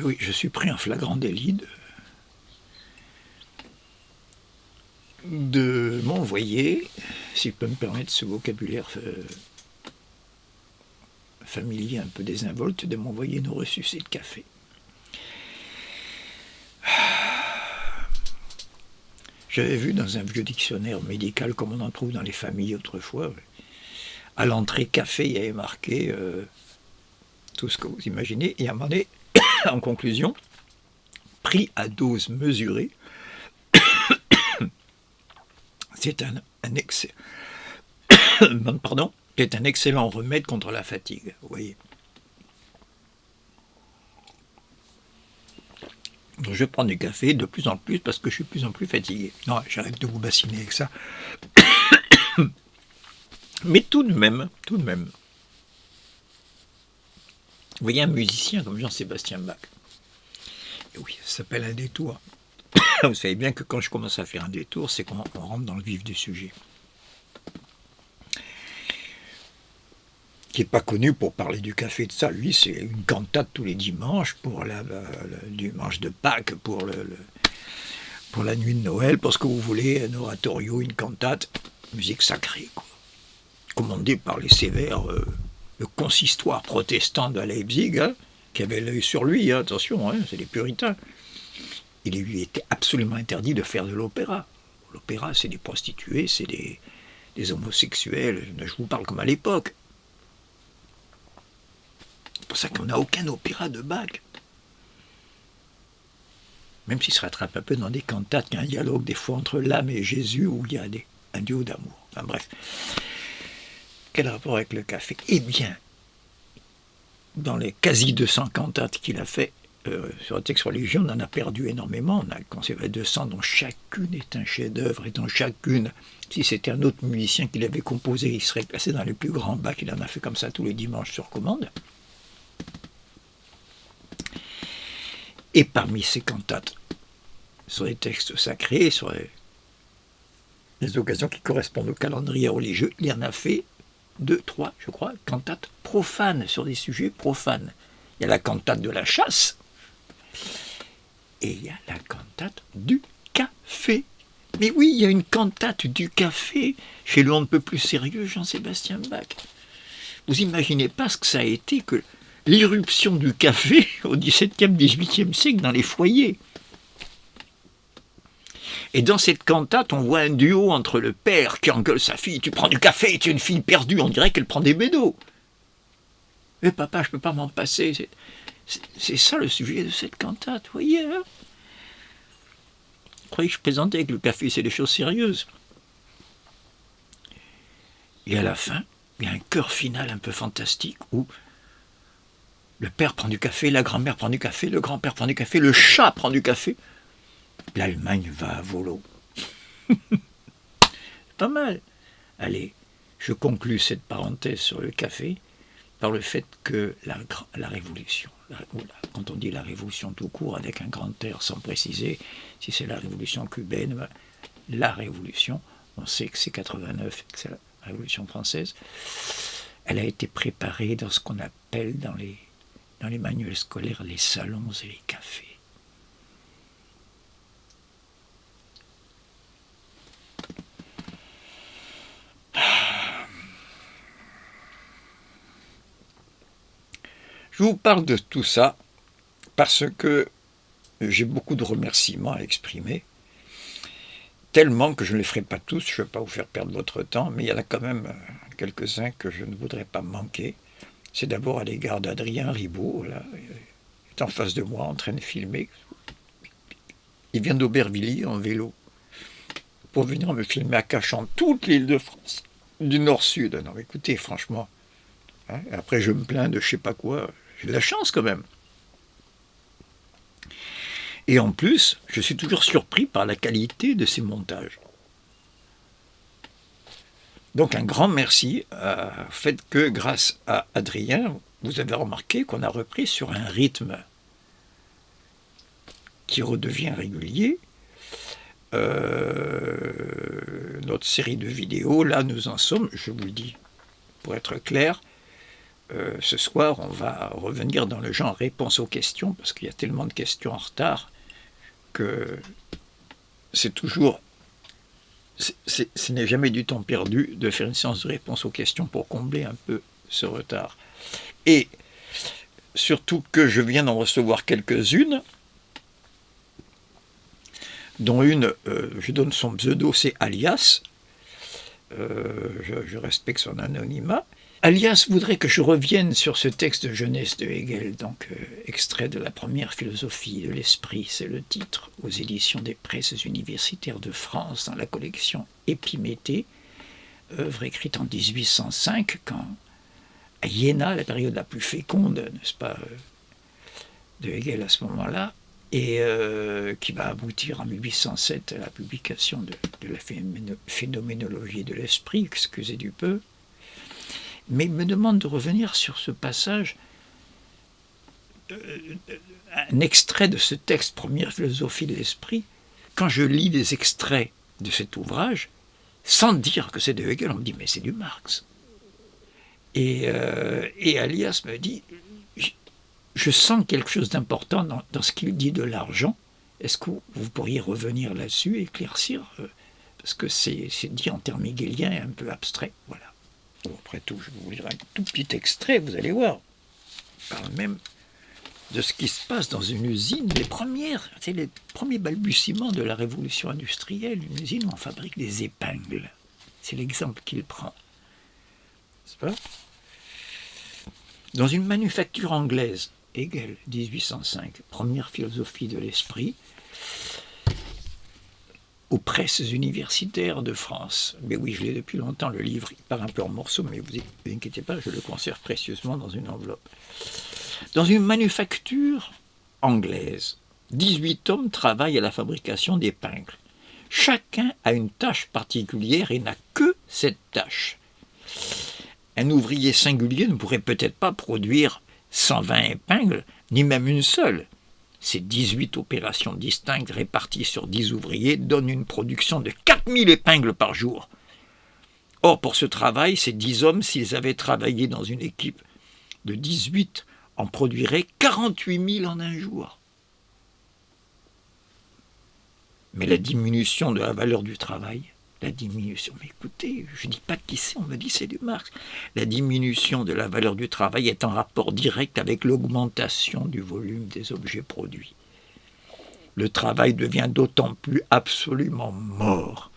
oui, je suis pris en flagrant délit de m'envoyer, si je peux me permettre ce vocabulaire familier un peu désinvolte, de m'envoyer une ressucée de café. J'avais vu dans un vieux dictionnaire médical, comme on en trouve dans les familles autrefois, à l'entrée café, il y avait marqué tout ce que vous imaginez, et à un moment donné, en conclusion, pris à dose mesurée, c'est c'est un excellent remède contre la fatigue, vous voyez. Donc je prends du café de plus en plus parce que je suis de plus en plus fatigué. Non, j'arrête de vous bassiner avec ça. Mais tout de même, vous voyez un musicien comme Jean-Sébastien Bach, et oui, ça s'appelle un détour. Vous savez bien que quand je commence à faire un détour, c'est qu'on rentre dans le vif du sujet. Qui n'est pas connu pour parler du café de ça. Lui, c'est une cantate tous les dimanches pour le dimanche de Pâques, pour la nuit de Noël, pour ce que vous voulez, un oratorio, une cantate, musique sacrée, quoi. Commandée par les sévères, le consistoire protestant de Leipzig, hein, qui avait l'œil sur lui, hein, attention, hein, c'est les puritains. Il lui était absolument interdit de faire de l'opéra. L'opéra, c'est des prostituées, c'est des homosexuels, je vous parle comme à l'époque. C'est pour ça qu'on n'a aucun opéra de Bach. Même s'il se rattrape un peu dans des cantates, il y a un dialogue des fois entre l'âme et Jésus, où il y a un duo d'amour. Enfin bref. Quel rapport avec le café? Eh bien, dans les quasi 200 cantates qu'il a fait sur le texte religieux, on en a perdu énormément. On a conservé 200 dont chacune est un chef-d'œuvre, et dont chacune, si c'était un autre musicien qui l'avait composé, il serait classé dans les plus grands Bach. Il en a fait comme ça tous les dimanches sur commande. Et parmi ces cantates, sur les textes sacrés, sur les occasions qui correspondent au calendrier religieux, il y en a fait 2, 3, je crois, cantates profanes, sur des sujets profanes. Il y a la cantate de la chasse, et il y a la cantate du café. Mais oui, il y a une cantate du café chez le on ne peut plus sérieux Jean-Sébastien Bach. Vous imaginez pas ce que ça a été que l'irruption du café au XVIIe, XVIIIe siècle dans les foyers. Et dans cette cantate, on voit un duo entre le père qui engueule sa fille. Tu prends du café, tu es une fille perdue, on dirait qu'elle prend des bédos. Mais papa, je ne peux pas m'en passer. C'est ça le sujet de cette cantate, vous voyez, hein? Vous croyez que je plaisantais que le café, c'est des choses sérieuses. Et à la fin, il y a un chœur final un peu fantastique où le père prend du café, la grand-mère prend du café, le grand-père prend du café, le chat prend du café. L'Allemagne va à volo. Pas mal. Allez, je conclus cette parenthèse sur le café par le fait que la révolution, quand on dit la révolution tout court avec un grand air sans préciser si c'est la révolution cubaine, la révolution, on sait que c'est 89, que c'est la révolution française, elle a été préparée dans ce qu'on appelle dans les manuels scolaires les salons et les cafés. Je vous parle de tout ça parce que j'ai beaucoup de remerciements à exprimer, tellement que je ne les ferai pas tous, je ne vais pas vous faire perdre votre temps, mais il y en a quand même quelques-uns que je ne voudrais pas manquer. C'est d'abord à l'égard d'Adrien Ribaud, là, il est en face de moi en train de filmer. Il vient d'Aubervilliers en vélo pour venir me filmer à Cachan toute l'île de France, du nord-sud. Non, écoutez, franchement, hein, après je me plains de je sais pas quoi, j'ai de la chance quand même. Et en plus, je suis toujours surpris par la qualité de ces montages. Donc un grand merci au fait que grâce à Adrien, vous avez remarqué qu'on a repris sur un rythme qui redevient régulier. Notre série de vidéos, là nous en sommes, je vous le dis, pour être clair, ce soir, on va revenir dans le genre réponse aux questions, parce qu'il y a tellement de questions en retard que c'est toujours... ce n'est jamais du temps perdu de faire une séance de réponse aux questions pour combler un peu ce retard. Et surtout que je viens d'en recevoir quelques-unes, dont une, je donne son pseudo, c'est Alias, je respecte son anonymat. Alias voudrait que je revienne sur ce texte de jeunesse de Hegel, donc extrait de la première philosophie de l'esprit, c'est le titre, aux éditions des presses universitaires de France, dans la collection Épiméthée, œuvre écrite en 1805, quand à Iéna, la période la plus féconde, n'est-ce pas, de Hegel à ce moment-là, et qui va aboutir en 1807 à la publication de la phénoménologie de l'esprit, excusez du peu. Mais il me demande de revenir sur ce passage, un extrait de ce texte, Première philosophie de l'esprit. Quand je lis des extraits de cet ouvrage, sans dire que c'est de Hegel, on me dit « mais c'est du Marx ». Et Alias me dit « je sens quelque chose d'important dans ce qu'il dit de l'argent. Est-ce que vous pourriez revenir là-dessus, éclaircir parce que c'est dit en termes hegeliens et un peu abstrait. » Voilà. Bon, après tout, je vais vous lire un tout petit extrait, vous allez voir. Je parle même de ce qui se passe dans une usine, les premiers balbutiements de la révolution industrielle, une usine où on fabrique des épingles. C'est l'exemple qu'il prend. N'est-ce pas ? Dans une manufacture anglaise, Hegel, 1805, première philosophie de l'esprit, aux presses universitaires de France. Mais oui, je l'ai depuis longtemps, le livre, il part un peu en morceaux, mais vous inquiétez pas, je le conserve précieusement dans une enveloppe. Dans une manufacture anglaise, 18 hommes travaillent à la fabrication d'épingles. Chacun a une tâche particulière et n'a que cette tâche. Un ouvrier singulier ne pourrait peut-être pas produire 120 épingles, ni même une seule. Ces 18 opérations distinctes réparties sur 10 ouvriers donnent une production de 4000 épingles par jour. Or, pour ce travail, ces 10 hommes, s'ils avaient travaillé dans une équipe de 18, en produiraient 48 000 en un jour. Mais la diminution de la valeur du travail, mais écoutez, je ne dis pas qui c'est, on me dit c'est du Marx. La diminution de la valeur du travail est en rapport direct avec l'augmentation du volume des objets produits. Le travail devient d'autant plus absolument mort.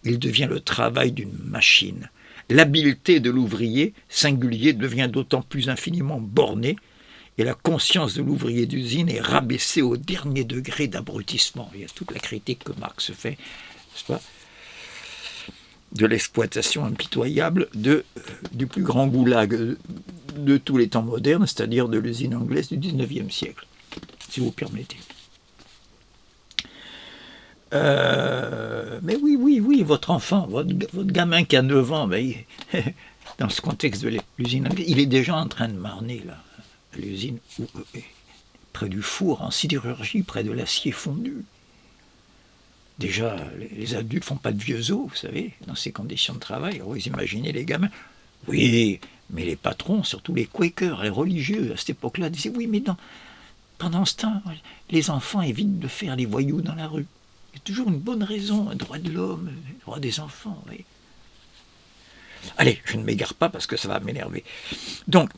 Il devient le travail d'une machine. L'habileté de l'ouvrier singulier devient d'autant plus infiniment bornée, et la conscience de l'ouvrier d'usine est rabaissée au dernier degré d'abrutissement. Il y a toute la critique que Marx fait, n'est-ce pas, de l'exploitation impitoyable du plus grand goulag de tous les temps modernes, c'est-à-dire de l'usine anglaise du 19e siècle, si vous permettez. Mais oui, votre enfant, votre gamin qui a 9 ans, dans ce contexte de l'usine anglaise, il est déjà en train de marner, là, à l'usine, près du four, en sidérurgie, près de l'acier fondu. Déjà, les adultes ne font pas de vieux os, vous savez, dans ces conditions de travail. Vous imaginez les gamins. Oui, mais les patrons, surtout les quakers, les religieux, à cette époque-là, disaient, oui, mais pendant ce temps, les enfants évitent de faire les voyous dans la rue. Il y a toujours une bonne raison, un droit de l'homme, un droit des enfants. Oui. Allez, je ne m'égare pas parce que ça va m'énerver. Donc,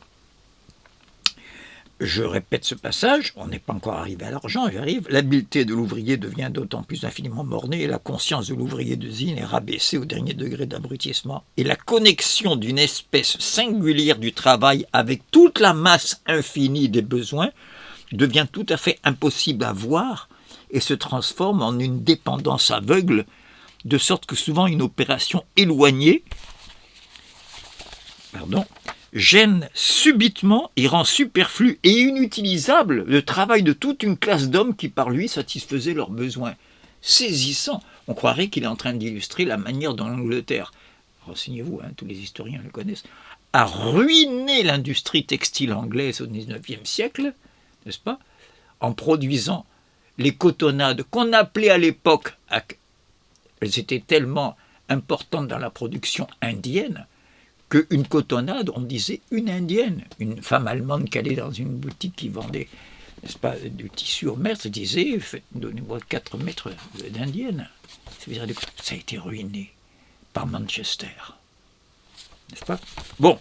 je répète ce passage, on n'est pas encore arrivé à l'argent, j'arrive. L'habileté de l'ouvrier devient d'autant plus infiniment bornée, et la conscience de l'ouvrier d'usine est rabaissée au dernier degré d'abrutissement. Et la connexion d'une espèce singulière du travail avec toute la masse infinie des besoins devient tout à fait impossible à voir et se transforme en une dépendance aveugle, de sorte que souvent une opération éloignée gêne subitement et rend superflu et inutilisable le travail de toute une classe d'hommes qui par lui satisfaisaient leurs besoins. Saisissant, on croirait qu'il est en train d'illustrer la manière dont l'Angleterre, renseignez-vous, tous les historiens le connaissent, a ruiné l'industrie textile anglaise au XIXe siècle, n'est-ce pas, en produisant les cotonnades qu'on appelait à l'époque, elles étaient tellement importantes dans la production indienne, qu'une cotonnade, on disait une indienne. Une femme allemande qui allait dans une boutique qui vendait, n'est-ce pas, du tissu au mètre, disait donnez-moi 4 mètres d'indienne. Ça a été ruiné par Manchester. N'est-ce pas? Bon,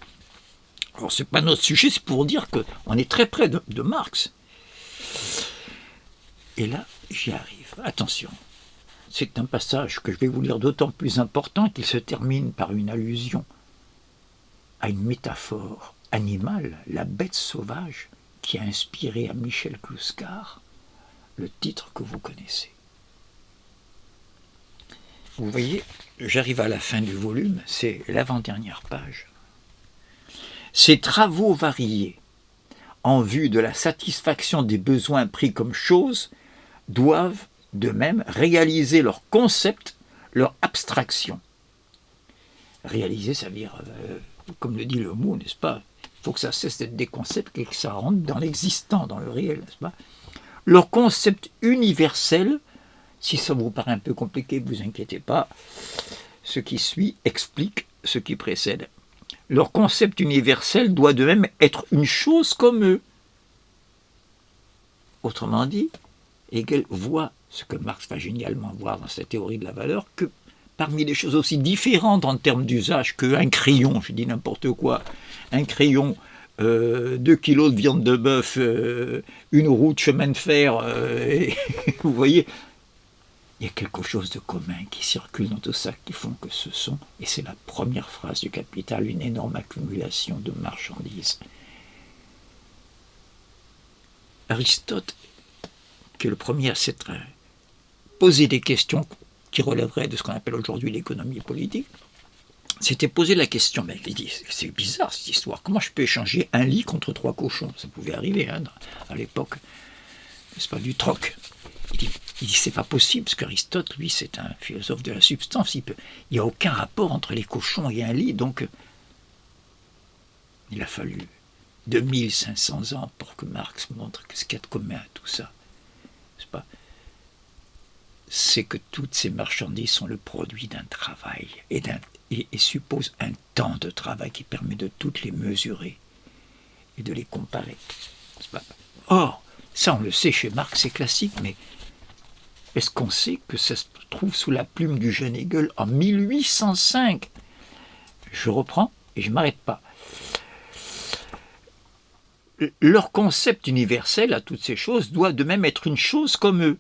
alors c'est pas notre sujet, c'est pour dire qu'on est très près de Marx. Et là, j'y arrive. Attention, c'est un passage que je vais vous lire d'autant plus important qu'il se termine par une allusion à une métaphore animale, la bête sauvage, qui a inspiré à Michel Clouscar le titre que vous connaissez. Vous voyez, j'arrive à la fin du volume, c'est l'avant-dernière page. Ces travaux variés, en vue de la satisfaction des besoins pris comme choses, doivent de même réaliser leur concept, leur abstraction. Réaliser, ça veut dire, comme le dit le mot, n'est-ce pas? Il faut que ça cesse d'être des concepts et que ça rentre dans l'existant, dans le réel, n'est-ce pas? Leur concept universel. Si ça vous paraît un peu compliqué, ne vous inquiétez pas. Ce qui suit explique ce qui précède. Leur concept universel doit de même être une chose comme eux. Autrement dit, Hegel voit ce que Marx va génialement voir dans sa théorie de la valeur, que parmi les choses aussi différentes en termes d'usage qu'un crayon, je dis n'importe quoi, un crayon, 2 kilos de viande de bœuf, une roue de chemin de fer, et, vous voyez, il y a quelque chose de commun qui circule dans tout ça, qui font que ce sont, et c'est la première phrase du Capital, une énorme accumulation de marchandises. Aristote, qui est le premier à s'être posé des questions qui relèveraient de ce qu'on appelle aujourd'hui l'économie politique, s'était posé la question, mais il dit, c'est bizarre cette histoire, comment je peux échanger un lit contre 3 cochons? Ça pouvait arriver à l'époque, n'est-ce pas, du troc. Il dit c'est pas possible, parce qu'Aristote, lui, c'est un philosophe de la substance. Il n'y a aucun rapport entre les cochons et un lit, donc il a fallu 2500 ans pour que Marx montre ce qu'il y a de commun à tout ça. N'est-ce pas? C'est que toutes ces marchandises sont le produit d'un travail et supposent un temps de travail qui permet de toutes les mesurer et de les comparer. N'est-ce pas? Or, ça on le sait chez Marx, c'est classique, mais est-ce qu'on sait que ça se trouve sous la plume du jeune Hegel en 1805? Je reprends et je ne m'arrête pas. Leur concept universel à toutes ces choses doit de même être une chose comme eux.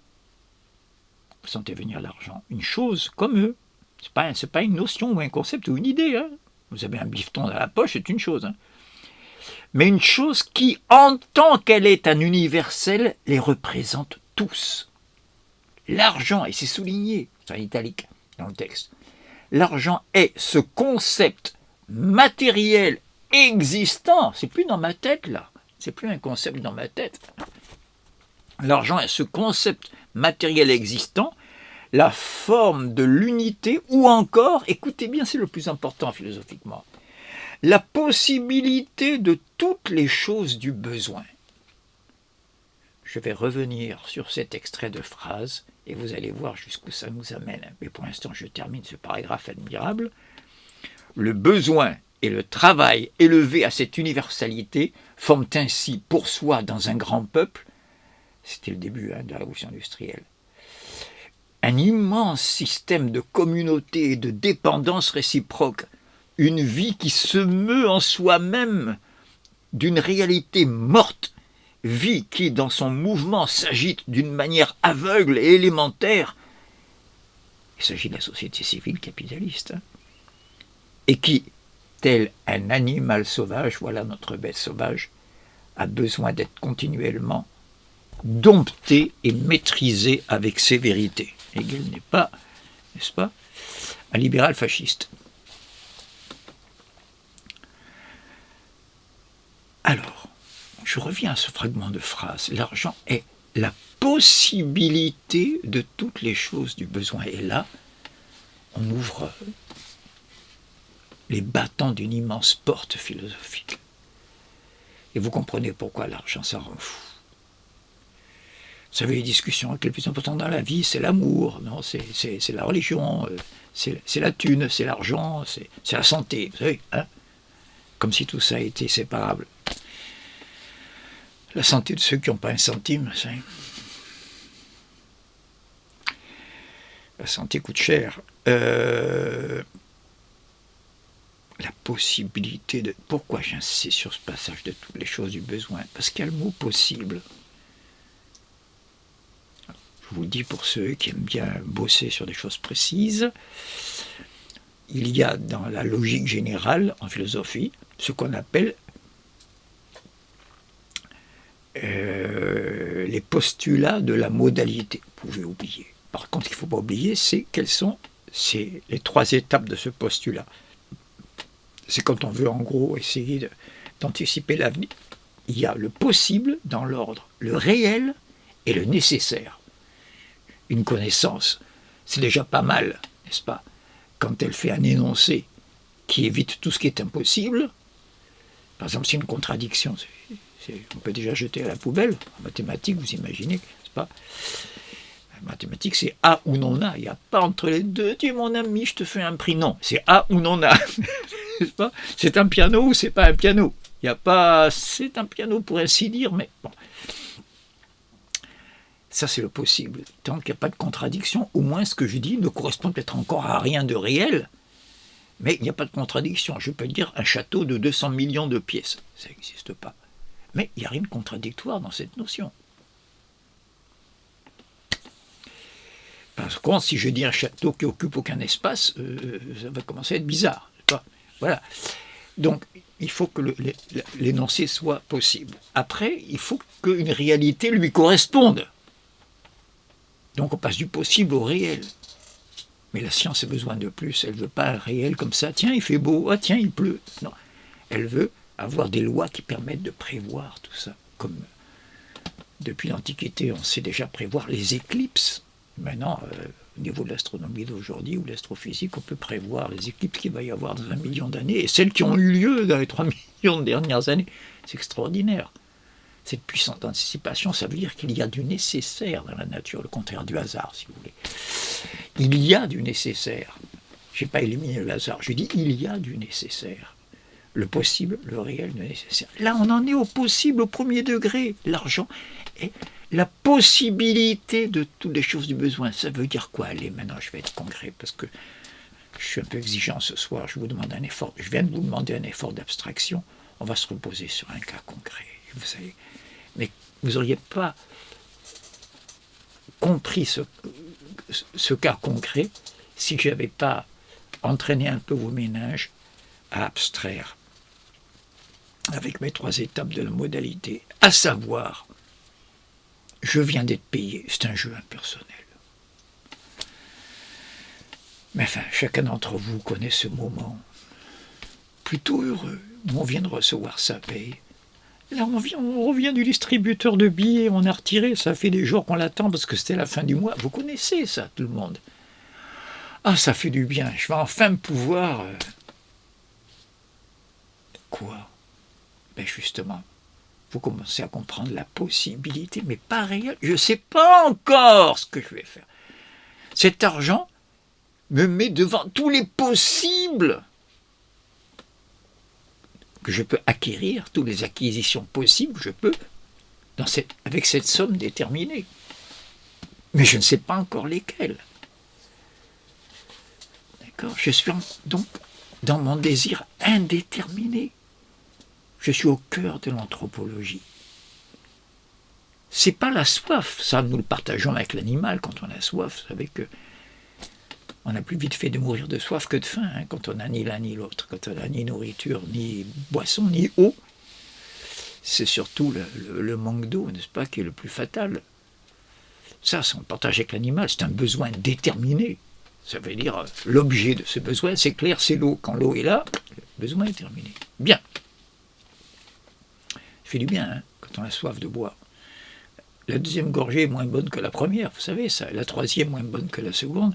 Vous sentez venir l'argent, une chose comme eux. C'est pas une notion ou un concept ou une idée. Hein. Vous avez un bifton dans la poche, c'est une chose. Hein. Mais une chose qui, en tant qu'elle est un universel, les représente tous. L'argent, et c'est souligné, c'est en italique dans le texte, l'argent est ce concept matériel existant, c'est plus dans ma tête là, c'est plus un concept dans ma tête. L'argent est ce concept matériel existant, la forme de l'unité, ou encore, écoutez bien, c'est le plus important philosophiquement, la possibilité de toutes les choses du besoin. Je vais revenir sur cet extrait de phrase et vous allez voir jusqu'où ça nous amène. Mais pour l'instant, je termine ce paragraphe admirable. Le besoin et le travail élevés à cette universalité forment ainsi pour soi dans un grand peuple, c'était le début de la révolution industrielle, un immense système de communauté et de dépendance réciproque, une vie qui se meut en soi-même d'une réalité morte, vie qui, dans son mouvement, s'agite d'une manière aveugle et élémentaire. Il s'agit de la société civile capitaliste. Et qui, tel un animal sauvage, voilà notre bête sauvage, a besoin d'être continuellement dompté et maîtrisé avec sévérité. Hegel n'est pas, n'est-ce pas, un libéral fasciste. Alors, je reviens à ce fragment de phrase. L'argent est la possibilité de toutes les choses du besoin. Et là, on ouvre les battants d'une immense porte philosophique. Et vous comprenez pourquoi l'argent, ça rend fou. Vous savez, les discussions les plus importantes dans la vie, c'est l'amour, non, c'est la religion, c'est la thune, c'est l'argent, c'est la santé, vous savez, hein. comme si tout ça était séparable. La santé de ceux qui n'ont pas un centime, la santé coûte cher. La possibilité de... Pourquoi j'insiste sur ce passage de toutes les choses du besoin? Parce qu'il y a le mot possible. Je vous le dis pour ceux qui aiment bien bosser sur des choses précises. Il y a dans la logique générale, en philosophie, ce qu'on appelle les postulats de la modalité. Vous pouvez oublier. Par contre, ce qu'il ne faut pas oublier, c'est quelles sont les 3 étapes de ce postulat. C'est quand on veut en gros essayer d'anticiper l'avenir. Il y a le possible dans l'ordre, le réel et le nécessaire. Une connaissance, c'est déjà pas mal, n'est-ce pas? Quand elle fait un énoncé qui évite tout ce qui est impossible, par exemple, c'est une contradiction, on peut déjà jeter à la poubelle. En mathématiques, vous imaginez, n'est-ce pas? En mathématiques, c'est A ou non A. Il n'y a pas entre les deux. Dis mon ami, je te fais un prix. Non, c'est A ou non A. N'est-ce pas? C'est un piano ou c'est pas un piano. Il n'y a pas. C'est un piano pour ainsi dire, mais bon. Ça, c'est le possible. Tant qu'il n'y a pas de contradiction, au moins ce que je dis ne correspond peut-être encore à rien de réel, mais il n'y a pas de contradiction. Je peux dire un château de 200 millions de pièces. Ça n'existe pas. Mais il n'y a rien de contradictoire dans cette notion. Par contre, si je dis un château qui occupe aucun espace, ça va commencer à être bizarre. Voilà. Donc, il faut que l'énoncé soit possible. Après, il faut qu'une réalité lui corresponde. Donc, on passe du possible au réel. Mais la science a besoin de plus. Elle ne veut pas un réel comme ça. Tiens, il fait beau. Ah, tiens, il pleut. Non. Elle veut avoir des lois qui permettent de prévoir tout ça. Comme depuis l'Antiquité, on sait déjà prévoir les éclipses. Maintenant, au niveau de l'astronomie d'aujourd'hui ou de l'astrophysique, on peut prévoir les éclipses qu'il va y avoir dans 1 million d'années et celles qui ont eu lieu dans les 3 millions de dernières années. C'est extraordinaire. Cette puissance d'anticipation, ça veut dire qu'il y a du nécessaire dans la nature, le contraire du hasard, si vous voulez. Il y a du nécessaire. Je n'ai pas éliminé le hasard, je dis il y a du nécessaire. Le possible, le réel, le nécessaire. Là, on en est au possible, au premier degré. L'argent est la possibilité de toutes les choses du besoin. Ça veut dire quoi? Allez, maintenant, je vais être concret, parce que je suis un peu exigeant ce soir. Je vous demande un effort. Je viens de vous demander un effort d'abstraction. On va se reposer sur un cas concret. Vous savez. Mais vous n'auriez pas compris ce cas concret si je n'avais pas entraîné un peu vos méninges à abstraire avec mes 3 étapes de la modalité, à savoir, je viens d'être payé, c'est un jeu impersonnel. Mais enfin, chacun d'entre vous connaît ce moment plutôt heureux où on vient de recevoir sa paye. Là, on revient du distributeur de billets, on a retiré, ça fait des jours qu'on l'attend parce que c'était la fin du mois. Vous connaissez ça, tout le monde. Ah, ça fait du bien, je vais enfin pouvoir... Quoi? Ben justement, vous commencez à comprendre la possibilité, mais pas réelle. Je ne sais pas encore ce que je vais faire. Cet argent me met devant tous les possibles que je peux acquérir, toutes les acquisitions possibles que je peux avec cette somme déterminée. Mais je ne sais pas encore lesquelles. D'accord? Je suis donc dans mon désir indéterminé. Je suis au cœur de l'anthropologie. C'est pas la soif, ça nous le partageons avec l'animal quand on a soif. Vous savez que on a plus vite fait de mourir de soif que de faim, hein, quand on n'a ni l'un ni l'autre, quand on n'a ni nourriture, ni boisson, ni eau. C'est surtout le manque d'eau, n'est-ce pas, qui est le plus fatal. Ça, on partage avec l'animal, c'est un besoin déterminé. Ça veut dire, l'objet de ce besoin, c'est clair, c'est l'eau. Quand l'eau est là, le besoin est terminé. Bien. Ça fait du bien, hein, quand on a soif de boire. La deuxième gorgée est moins bonne que la première, vous savez ça. La troisième moins bonne que la seconde.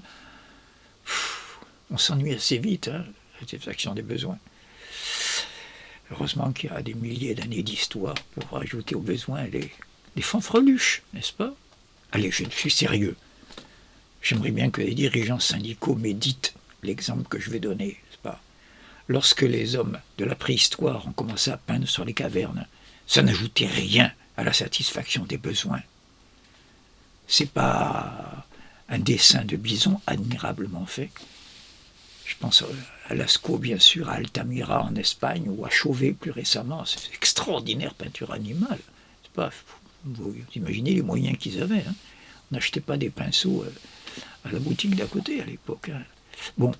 On s'ennuie assez vite, hein, la satisfaction des besoins. Heureusement qu'il y a des milliers d'années d'histoire pour ajouter aux besoins des fanfreluches, n'est-ce pas? Allez, je suis sérieux. J'aimerais bien que les dirigeants syndicaux méditent l'exemple que je vais donner, n'est-ce pas? lorsque les hommes de la préhistoire ont commencé à peindre sur les cavernes, ça n'ajoutait rien à la satisfaction des besoins. C'est pas un dessin de bison admirablement fait. Je pense à Lascaux, bien sûr, à Altamira en Espagne, ou à Chauvet plus récemment. C'est extraordinaire peinture animale. C'est pas, vous imaginez les moyens qu'ils avaient. Hein. On n'achetait pas des pinceaux à la boutique d'à côté à l'époque. Hein. Bon.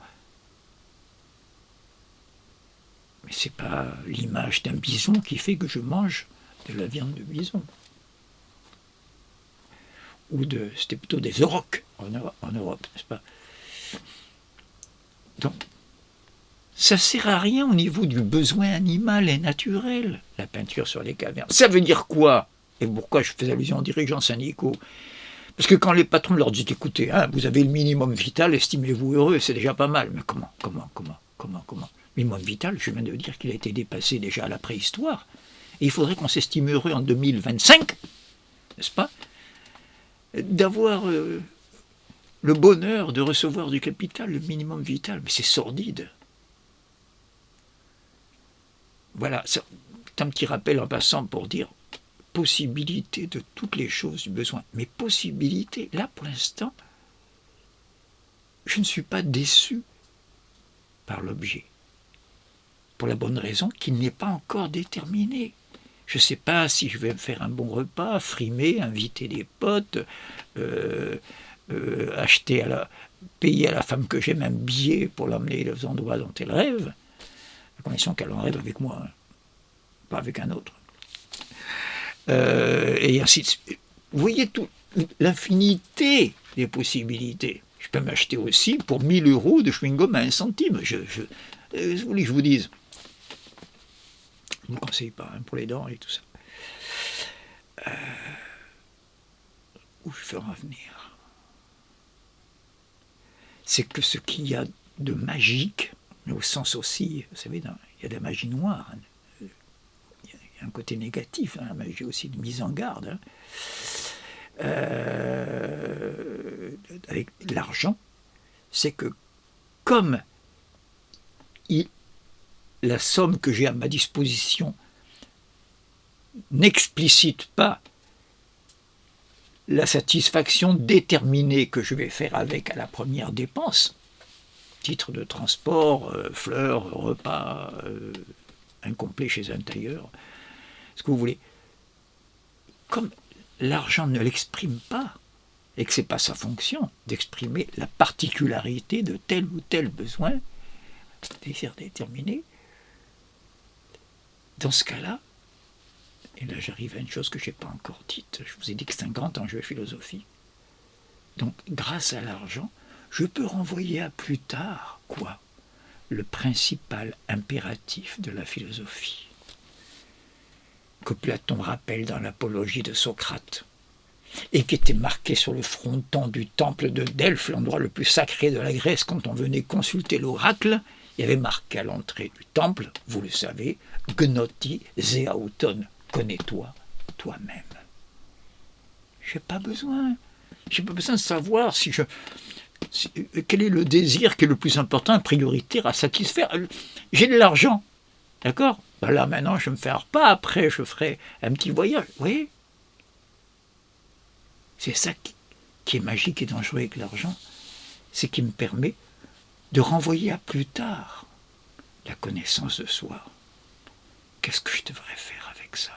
Mais c'est pas l'image d'un bison qui fait que je mange de la viande de bison. C'était plutôt des aurochs en Europe, n'est-ce pas? Donc, ça ne sert à rien au niveau du besoin animal et naturel, la peinture sur les cavernes. Ça veut dire quoi? Et pourquoi je fais allusion aux dirigeants syndicaux? Parce que quand les patrons leur disent, écoutez, hein, vous avez le minimum vital, estimez-vous heureux, c'est déjà pas mal. Mais comment Minimum vital, je viens de dire qu'il a été dépassé déjà à la préhistoire. Et il faudrait qu'on s'estime heureux en 2025, n'est-ce pas? D'avoir le bonheur de recevoir du capital, le minimum vital. Mais c'est sordide. Voilà, c'est un petit rappel en passant pour dire possibilité de toutes les choses du besoin. Mais possibilité, là pour l'instant, je ne suis pas déçu par l'objet. Pour la bonne raison qu'il n'est pas encore déterminé. Je ne sais pas si je vais me faire un bon repas, frimer, inviter des potes, payer à la femme que j'aime un billet pour l'emmener aux endroits dont elle rêve, à condition qu'elle en rêve avec moi, hein, pas avec un autre. Et ainsi de suite. Vous voyez l'infinité des possibilités. Je peux m'acheter aussi pour 1 000 € de chewing-gum à 1 centime. Vous voulez que je vous dise? Je ne vous conseille pas hein, pour les dents et tout ça. Où je veux en venir? C'est que ce qu'il y a de magique, mais au sens aussi, vous savez, il y a de la magie noire. Hein. Il y a un côté négatif, hein, la magie aussi de mise en garde. Hein. Avec l'argent, c'est que comme la somme que j'ai à ma disposition n'explicite pas la satisfaction déterminée que je vais faire avec à la première dépense, titre de transport, fleurs, repas, incomplet chez un tailleur, ce que vous voulez. Comme l'argent ne l'exprime pas, et que ce n'est pas sa fonction d'exprimer la particularité de tel ou tel besoin, désir déterminé, dans ce cas-là, et là j'arrive à une chose que je n'ai pas encore dite, je vous ai dit que c'est un grand enjeu philosophique. Donc grâce à l'argent, je peux renvoyer à plus tard, quoi? Le principal impératif de la philosophie, que Platon rappelle dans l'Apologie de Socrate, et qui était marqué sur le fronton du temple de Delphes, l'endroit le plus sacré de la Grèce, quand on venait consulter l'oracle. Il y avait marqué à l'entrée du temple, vous le savez, Gnoti Zeauton, connais-toi toi-même. J'ai pas besoin de savoir quel est le désir qui est le plus important, prioritaire à satisfaire. J'ai de l'argent, d'accord? Ben là maintenant je vais me faire un repas, après je ferai un petit voyage, vous voyez? C'est ça qui est magique et dangereux avec l'argent, c'est qu'il me permet de renvoyer à plus tard la connaissance de soi. Qu'est-ce que je devrais faire avec ça?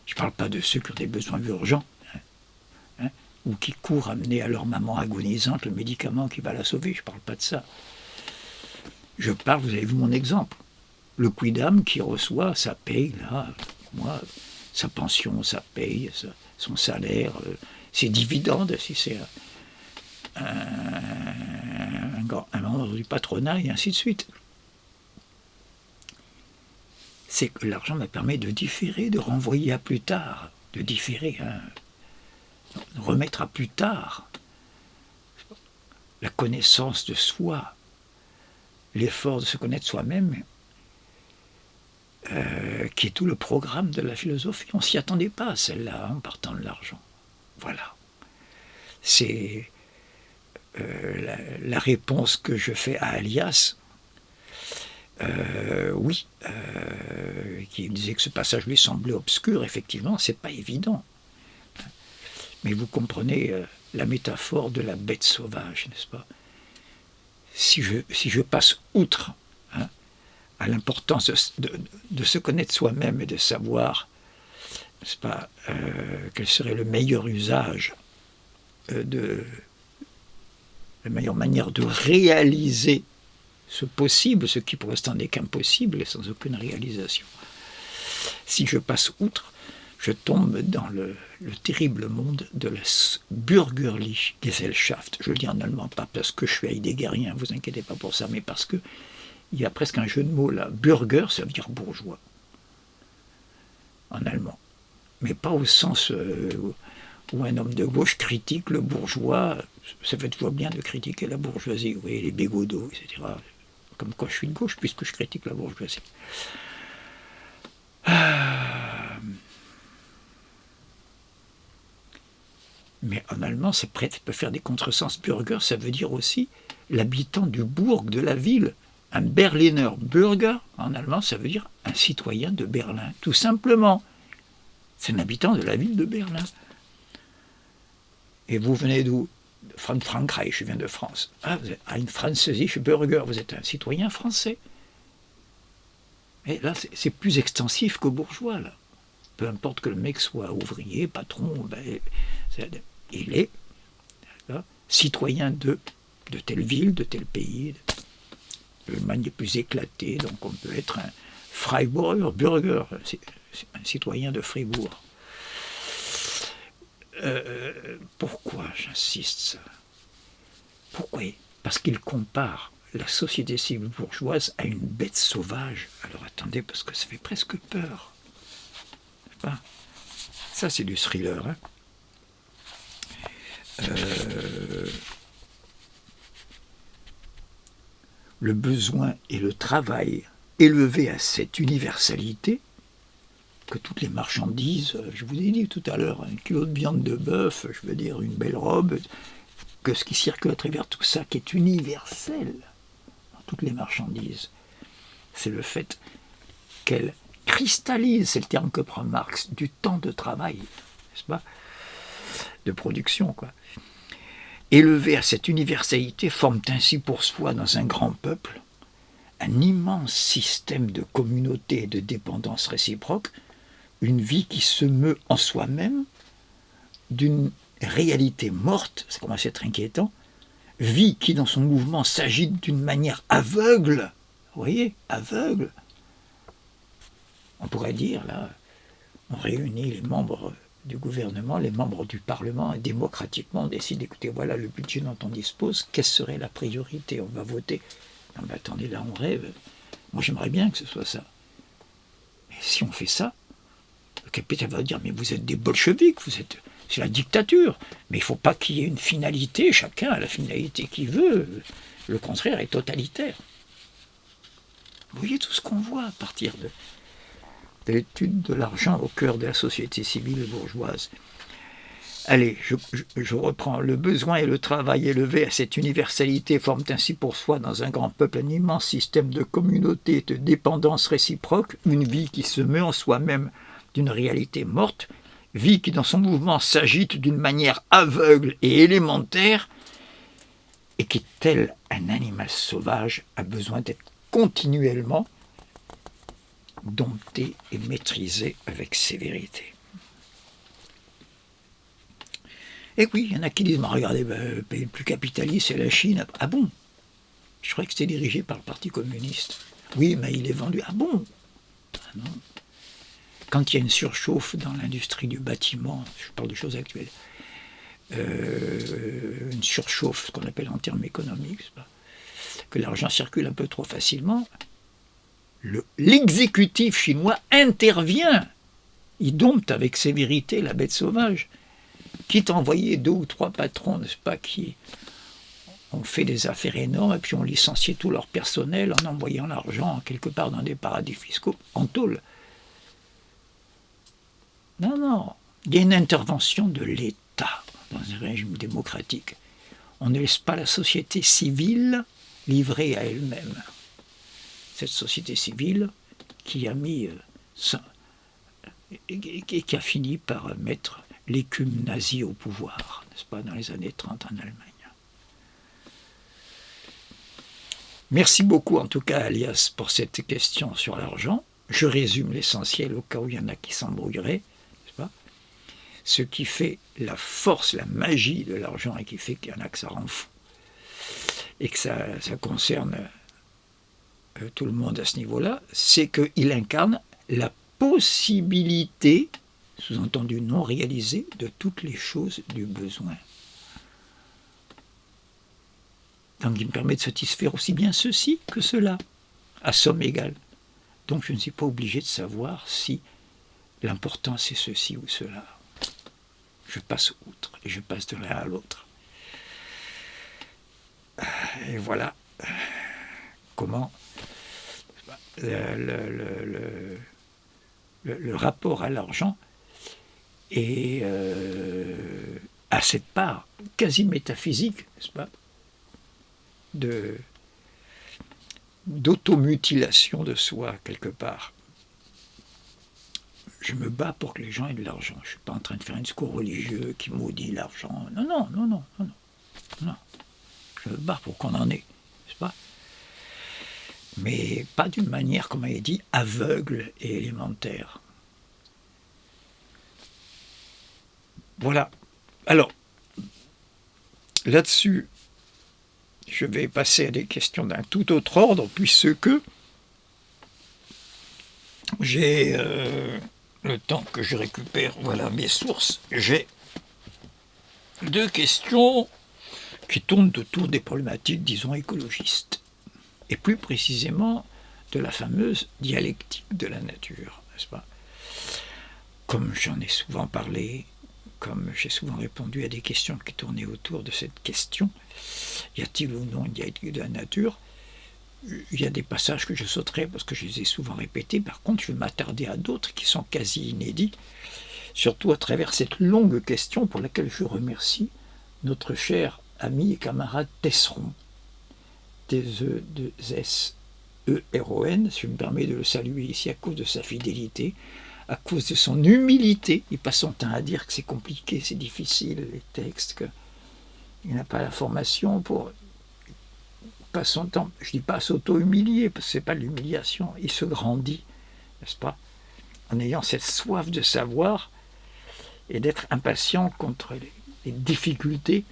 Je ne parle pas de ceux qui ont des besoins urgents, hein, ou qui courent amener à leur maman agonisante le médicament qui va la sauver. Je ne parle pas de ça. Je parle, vous avez vu mon exemple, le quidam qui reçoit sa paye, là, moi, sa pension, sa paye, son salaire, ses dividendes, si c'est un membre du patronat, et ainsi de suite. C'est que l'argent me permet de différer, de renvoyer à plus tard, de différer, hein, de remettre à plus tard la connaissance de soi, l'effort de se connaître soi-même, qui est tout le programme de la philosophie. On ne s'y attendait pas à celle-là, en partant de l'argent. Voilà. C'est la réponse que je fais à Alias, oui, qui disait que ce passage lui semblait obscur, effectivement, c'est pas évident. Mais vous comprenez la métaphore de la bête sauvage, n'est-ce pas? Si je passe outre à l'importance de se connaître soi-même et de savoir, n'est-ce pas, quel serait le meilleur usage, la meilleure manière de réaliser ce possible, ce qui pour l'instant n'est qu'impossible et sans aucune réalisation. Si je passe outre, je tombe dans le terrible monde de la Bürgerliche Gesellschaft. Je le dis en allemand, pas parce que je suis heideggerien, ne vous inquiétez pas pour ça, mais parce que il y a presque un jeu de mots là. Bürger, ça veut dire bourgeois, en allemand. Mais pas au sens où un homme de gauche critique le bourgeois. Ça fait toujours bien de critiquer la bourgeoisie, vous voyez, les bégodeaux, etc. Comme quoi je suis de gauche, puisque je critique la bourgeoisie. Mais en allemand, ça peut faire des contresens. Bürger, ça veut dire aussi l'habitant du bourg, de la ville. Un Berliner Bürger, en allemand, ça veut dire un citoyen de Berlin, tout simplement. C'est un habitant de la ville de Berlin. Et vous venez d'où? De Frankreich, je viens de France. Ah, vous êtes ein Französischer Bürger, vous êtes un citoyen français. Et là, c'est plus extensif que bourgeois, là. Peu importe que le mec soit ouvrier, patron, il est citoyen de telle ville, de tel pays. L'Allemagne est plus éclatée, donc on peut être un Freiburger Bürger, un citoyen de Fribourg. Pourquoi j'insiste ça? Pourquoi? Parce qu'il compare la société civile bourgeoise à une bête sauvage. Alors attendez, parce que ça fait presque peur. Ça, c'est du thriller. Hein. Le besoin et le travail élevés à cette universalité que toutes les marchandises, je vous ai dit tout à l'heure, un kilo de viande de bœuf, je veux dire une belle robe, que ce qui circule à travers tout ça, qui est universel dans toutes les marchandises, c'est le fait qu'elles cristallisent, c'est le terme que prend Marx, du temps de travail, n'est-ce pas, de production, quoi. Élevés à cette universalité, forment ainsi pour soi, dans un grand peuple, un immense système de communauté et de dépendance réciproque, une vie qui se meut en soi-même d'une réalité morte, ça commence à être inquiétant, vie qui dans son mouvement s'agite d'une manière aveugle, vous voyez, aveugle. On pourrait dire, là, on réunit les membres du gouvernement, les membres du Parlement, et démocratiquement on décide, écoutez, voilà le budget dont on dispose, quelle serait la priorité? On va voter. Non mais attendez, là on rêve. Moi j'aimerais bien que ce soit ça. Mais si on fait ça, le capitaine va dire, mais vous êtes des bolcheviks, c'est la dictature. Mais il ne faut pas qu'il y ait une finalité, chacun a la finalité qu'il veut. Le contraire est totalitaire. Vous voyez tout ce qu'on voit à partir de l'étude de l'argent au cœur de la société civile bourgeoise. Allez, je reprends. Le besoin et le travail élevés à cette universalité forment ainsi pour soi, dans un grand peuple, un immense système de communauté, de dépendance réciproque, une vie qui se meut en soi-même d'une réalité morte, vie qui dans son mouvement s'agite d'une manière aveugle et élémentaire, et qui, tel un animal sauvage, a besoin d'être continuellement dompté et maîtrisé avec sévérité. Et oui, il y en a qui disent, regardez, le pays le plus capitaliste, c'est la Chine. Ah bon? Je croyais que c'était dirigé par le Parti communiste. Oui, mais il est vendu. Ah bon? Ah non. Quand il y a une surchauffe dans l'industrie du bâtiment, je parle de choses actuelles, une surchauffe, ce qu'on appelle en termes économiques, que l'argent circule un peu trop facilement, l'exécutif chinois intervient. Il dompte avec sévérité la bête sauvage. Quitte à envoyer 2 ou 3 patrons, n'est-ce pas, qui ont fait des affaires énormes et puis ont licencié tout leur personnel en envoyant l'argent quelque part dans des paradis fiscaux, en tôle. Non, non. Il y a une intervention de l'État dans un régime démocratique. On ne laisse pas la société civile livrée à elle-même. cette société civile qui a mis qui a fini par mettre l'écume nazie au pouvoir, n'est-ce pas, dans les années 30 en Allemagne. Merci beaucoup en tout cas, Alias, pour cette question sur l'argent. Je résume l'essentiel au cas où il y en a qui s'embrouilleraient, n'est-ce pas? Ce qui fait la force, la magie de l'argent et qui fait qu'il y en a que ça rend fou et que ça concerne tout le monde à ce niveau-là, c'est qu'il incarne la possibilité, sous-entendu non réalisée, de toutes les choses du besoin. Donc il me permet de satisfaire aussi bien ceci que cela, à somme égale. Donc je ne suis pas obligé de savoir si l'important c'est ceci ou cela. Je passe outre et je passe de l'un à l'autre. Et voilà comment le rapport à l'argent est à cette part quasi métaphysique, n'est-ce pas, d'automutilation de soi quelque part. Je me bats pour que les gens aient de l'argent. Je ne suis pas en train de faire un discours religieux qui maudit l'argent. Non. Je me bats pour qu'on en ait, n'est-ce pas? Mais pas d'une manière, comme il est dit, aveugle et élémentaire. Voilà. Alors, là-dessus, je vais passer à des questions d'un tout autre ordre, puisque j'ai le temps que je récupère, voilà mes sources, j'ai 2 questions qui tournent autour des problématiques, disons, écologistes, et plus précisément de la fameuse dialectique de la nature, n'est-ce pas? Comme j'en ai souvent parlé, comme j'ai souvent répondu à des questions qui tournaient autour de cette question, y a-t-il ou non une dialectique de la nature? Il y a des passages que je sauterai parce que je les ai souvent répétés. Par contre, je vais m'attarder à d'autres qui sont quasi inédits, surtout à travers cette longue question pour laquelle je remercie notre cher ami et camarade Tesseron, T-E-S-E-R-O-N, je me permets de le saluer ici à cause de sa fidélité, à cause de son humilité. Il passe son temps à dire que c'est compliqué, c'est difficile, les textes, qu'il n'a pas la formation pour... passe son temps, je ne dis pas s'auto-humilier, parce que ce n'est pas de l'humiliation, il se grandit, n'est-ce pas, en ayant cette soif de savoir et d'être impatient contre les difficultés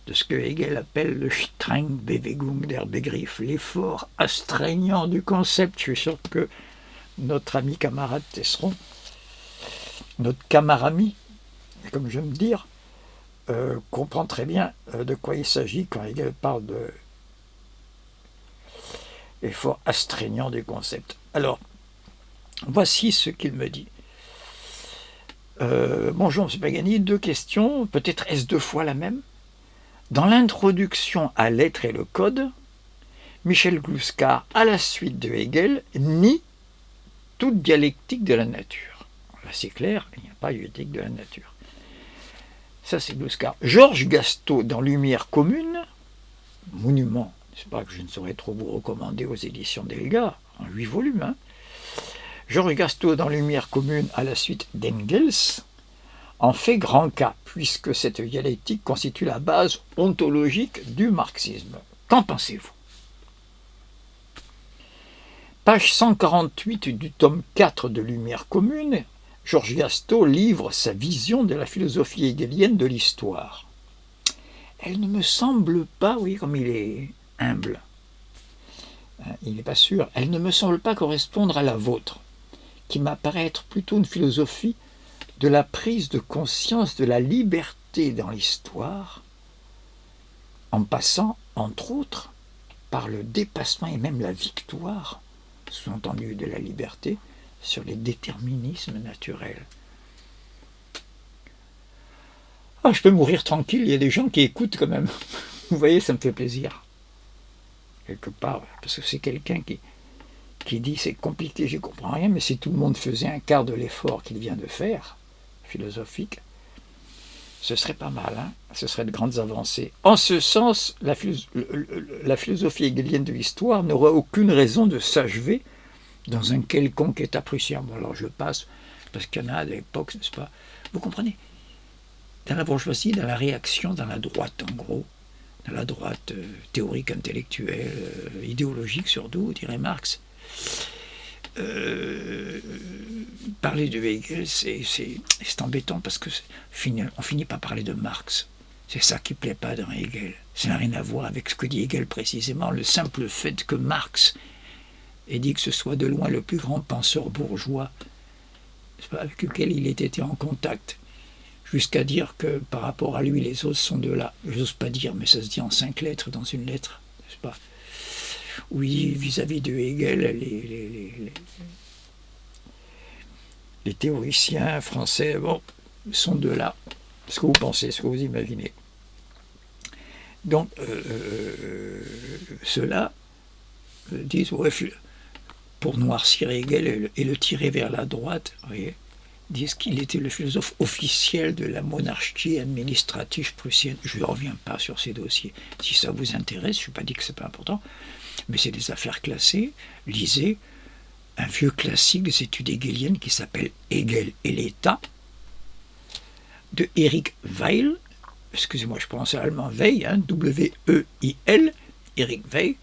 de ce que Hegel appelle le streng Bewegung der Begriff, l'effort astreignant du concept. Je suis sûr que notre ami camarade Tesseron, notre camarami, comme j'aime dire, comprend très bien de quoi il s'agit quand Hegel parle de l'effort astreignant du concept. Alors, voici ce qu'il me dit. Bonjour M. Pagani, 2 questions, peut-être est-ce 2 fois la même? Dans l'introduction à l'être et le code, Michel Gluskar, à la suite de Hegel, nie toute dialectique de la nature. Là, c'est clair, il n'y a pas de dialectique de la nature. Ça, c'est Gluskar. Georges Gastaud, dans Lumière commune, monument, c'est pas que je ne saurais trop vous recommander aux éditions d'Elga, en 8 volumes, hein. Georges Gastaud, dans Lumière commune, à la suite d'Engels, en fait grand cas, puisque cette dialectique constitue la base ontologique du marxisme. Qu'en pensez-vous? Page 148 du tome 4 de Lumière commune, Georges Gastaud livre sa vision de la philosophie hegelienne de l'histoire. Elle ne me semble pas, oui, comme il est humble, il n'est pas sûr, elle ne me semble pas correspondre à la vôtre, qui m'apparaît être plutôt une philosophie de la prise de conscience de la liberté dans l'histoire, en passant, entre autres, par le dépassement et même la victoire, sous-entendu de la liberté, sur les déterminismes naturels. Ah, je peux mourir tranquille, il y a des gens qui écoutent quand même. Vous voyez, ça me fait plaisir. Quelque part, parce que c'est quelqu'un qui dit c'est compliqué, je ne comprends rien, mais si tout le monde faisait un quart de l'effort qu'il vient de faire, philosophique, Ce serait pas mal, hein, ce serait de grandes avancées. En ce sens, la philosophie hegelienne de l'histoire n'aurait aucune raison de s'achever dans un quelconque état prussien. Bon, alors je passe, parce qu'il y en a à l'époque, n'est-ce pas? Vous comprenez? Dans la bourgeoisie, dans la réaction, dans la droite, en gros, dans la droite théorique, intellectuelle, idéologique surtout, dirait Marx, parler de Hegel, c'est embêtant parce que on finit par parler de Marx. C'est ça qui ne plaît pas dans Hegel. Ça n'a rien à voir avec ce que dit Hegel précisément. Le simple fait que Marx ait dit que ce soit de loin le plus grand penseur bourgeois avec lequel il ait été en contact, jusqu'à dire que par rapport à lui, les autres sont de là. Je n'ose pas dire, mais ça se dit en 5 lettres dans une lettre, n'est-ce pas? Oui, vis-à-vis de Hegel, les théoriciens français sont de là. Ce que vous pensez, ce que vous imaginez. Donc, ceux-là disent, ouais, pour noircir Hegel et le tirer vers la droite, vous voyez, disent qu'il était le philosophe officiel de la monarchie administrative prussienne. Je ne reviens pas sur ces dossiers. Si ça vous intéresse, je n'ai pas dit que ce n'est pas important, mais c'est des affaires classées. Lisez un vieux classique des études hegeliennes qui s'appelle Hegel et l'État, de Eric Weil, excusez-moi, je prononce allemand Weil, hein, W-E-I-L, Eric Weil,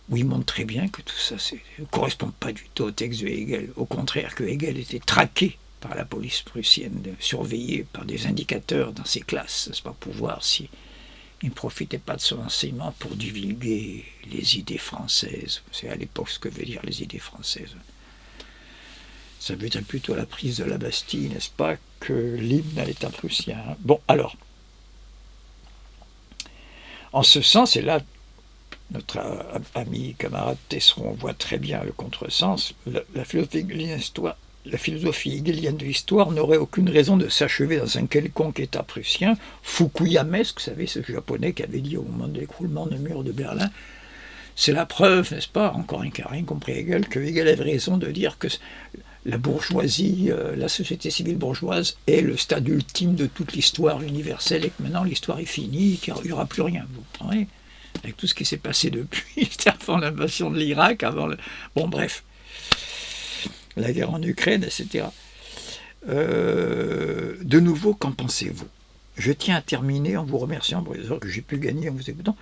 où il montre très bien que tout ça ne correspond pas du tout au texte de Hegel. Au contraire, que Hegel était traqué par la police prussienne, surveillé par des indicateurs dans ses classes, n'est-ce pas, pour voir si il ne profitait pas de son enseignement pour divulguer les idées françaises. C'est à l'époque ce que veut dire les idées françaises. Ça veut dire plutôt la prise de la Bastille, n'est-ce pas, que l'hymne à l'État prussien. Bon, alors, en ce sens, et là, notre ami, camarade Tesseron voit très bien le contresens, la philosophie hegelienne de l'histoire n'aurait aucune raison de s'achever dans un quelconque État prussien, fukuyamesque, vous savez, ce japonais qui avait dit au moment de l'écroulement du mur de Berlin. C'est la preuve, n'est-ce pas, encore un qui n'a rien compris Hegel, que Hegel avait raison de dire que la bourgeoisie, la société civile bourgeoise est le stade ultime de toute l'histoire universelle et que maintenant l'histoire est finie, qu'il n'y aura plus rien. Vous comprenez? Avec tout ce qui s'est passé depuis, avant l'invasion de l'Irak, avant le... Bon, bref. La guerre en Ukraine, etc. De nouveau, qu'en pensez-vous? Je tiens à terminer en vous remerciant pour les heures que j'ai pu gagner en vous écoutant.